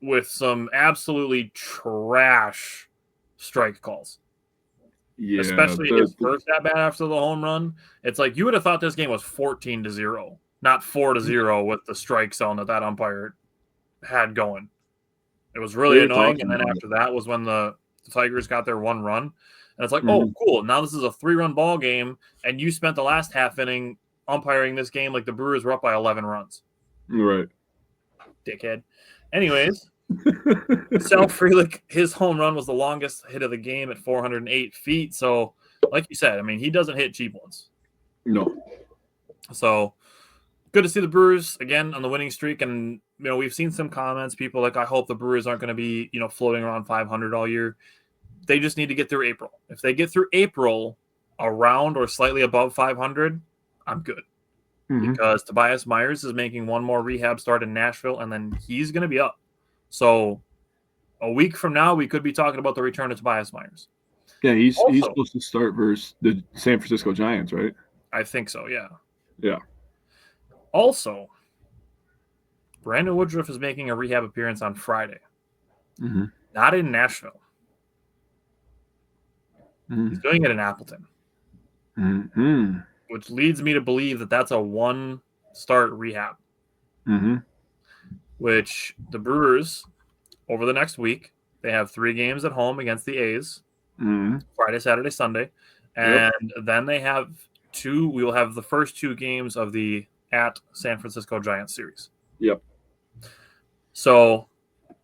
Speaker 1: with some absolutely trash strike calls.
Speaker 3: Yeah,
Speaker 1: especially his first at-bat after the home run. It's like you would have thought this game was 14-0, not 4-0 with the strike zone that umpire had going. It was really annoying. And then after that was when the Tigers got their 1 run. And it's like, oh, cool. Now this is a 3-run ball game, and you spent the last half inning umpiring this game like the Brewers were up by 11 runs.
Speaker 3: Right.
Speaker 1: Dickhead. Anyways, Sal Frelick, his home run was the longest hit of the game at 408 feet. So, like you said, I mean, he doesn't hit cheap ones.
Speaker 3: No.
Speaker 1: So, good to see the Brewers again on the winning streak. And, we've seen some comments. People like, I hope the Brewers aren't going to be, floating around 500 all year. They just need to get through April. If they get through April around or slightly above 500, I'm good.
Speaker 3: Mm-hmm.
Speaker 1: Because Tobias Myers is making one more rehab start in Nashville, and then he's going to be up. So, a week from now, we could be talking about the return of Tobias Myers.
Speaker 3: Yeah, he's supposed to start versus the San Francisco Giants, right?
Speaker 1: I think so, yeah.
Speaker 3: Yeah.
Speaker 1: Also, Brandon Woodruff is making a rehab appearance on Friday.
Speaker 3: Mm-hmm.
Speaker 1: Not in Nashville.
Speaker 3: Mm-hmm.
Speaker 1: He's doing it in Appleton.
Speaker 3: Mm-hmm.
Speaker 1: Which leads me to believe that that's a one-start rehab.
Speaker 3: Mm-hmm.
Speaker 1: Which the Brewers, over the next week, they have 3 games at home against the A's.
Speaker 3: Mm-hmm.
Speaker 1: Friday, Saturday, Sunday. And then they have we will have the first 2 games of the at San Francisco Giants series.
Speaker 3: Yep.
Speaker 1: So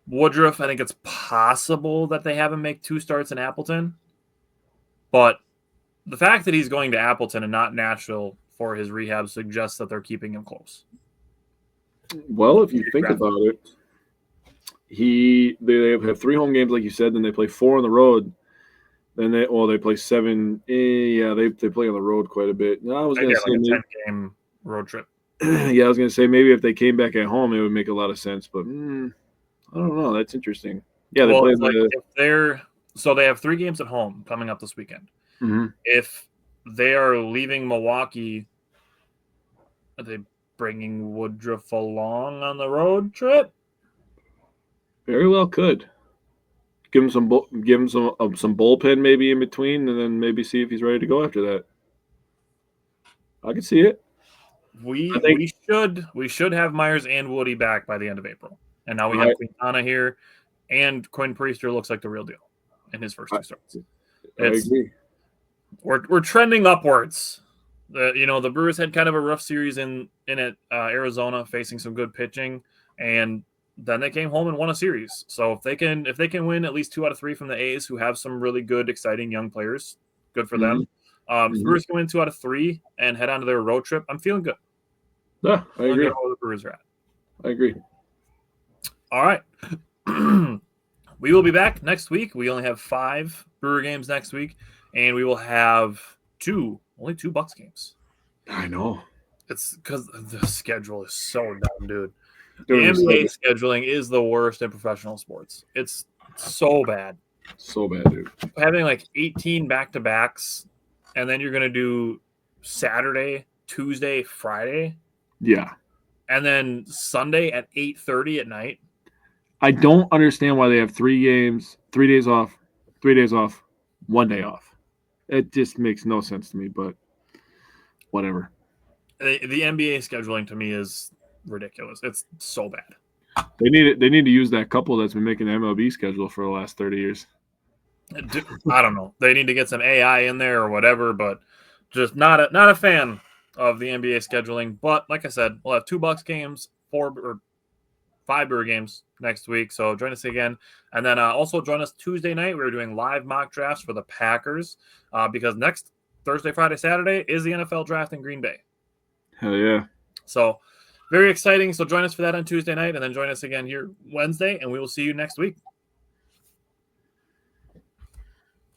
Speaker 1: Woodruff, I think it's possible that they have him make 2 starts in Appleton. But the fact that he's going to Appleton and not Nashville for his rehab suggests that they're keeping him close.
Speaker 3: Well, if you think about it, they have 3 home games, like you said, then they play 4 on the road. Then they play 7. Yeah, they play on the road quite a bit. No, I was going to say
Speaker 1: like a 10-game road trip.
Speaker 3: Yeah, I was going to say maybe if they came back at home, it would make a lot of sense. But I don't know. That's interesting. Yeah, they play
Speaker 1: so they have 3 games at home coming up this weekend.
Speaker 3: Mm-hmm.
Speaker 1: If they are leaving Milwaukee, are they bringing Woodruff along on the road trip?
Speaker 3: Very well could. Give him some bullpen maybe in between, and then maybe see if he's ready to go after that. I can see it.
Speaker 1: We should have Myers and Woody back by the end of April, and now we have Quintana here, and Quinn Priester looks like the real deal in his first 2 starts.
Speaker 3: I agree.
Speaker 1: We're trending upwards. The Brewers had kind of a rough series in Arizona, facing some good pitching, and then they came home and won a series. So if they can win at least 2 out of 3 from the A's, who have some really good, exciting young players, good for them. Brewers can win 2 out of 3 and head on to their road trip. I'm feeling good.
Speaker 3: Yeah, I agree.
Speaker 1: Where the Brewers are at.
Speaker 3: I agree.
Speaker 1: All right. We will be back next week. We only have 5 Brewer games next week, and we will have only 2 Bucks games.
Speaker 3: I know.
Speaker 1: It's because the schedule is so dumb, dude. The NBA scheduling is the worst in professional sports. It's so bad.
Speaker 3: So bad, dude.
Speaker 1: Having like 18 back-to-backs, and then you're going to do Saturday, Tuesday, Friday.
Speaker 3: Yeah.
Speaker 1: And then Sunday at 8:30 at night.
Speaker 3: I don't understand why they have 3 games, 3 days off, 3 days off, 1 day off. It just makes no sense to me, but whatever.
Speaker 1: The NBA scheduling to me is ridiculous. It's so bad.
Speaker 3: They need to use that couple that's been making the MLB schedule for the last 30 years.
Speaker 1: I don't know. They need to get some AI in there or whatever, but just not a fan of the NBA scheduling. But like I said, we'll have 2 Bucks games, 4 or 5 Brewer games next week. So join us again. And then also join us Tuesday night. We're doing live mock drafts for the Packers because next Thursday, Friday, Saturday is the NFL draft in Green Bay.
Speaker 3: Hell yeah.
Speaker 1: So very exciting. So join us for that on Tuesday night, and then join us again here Wednesday, and we will see you next week.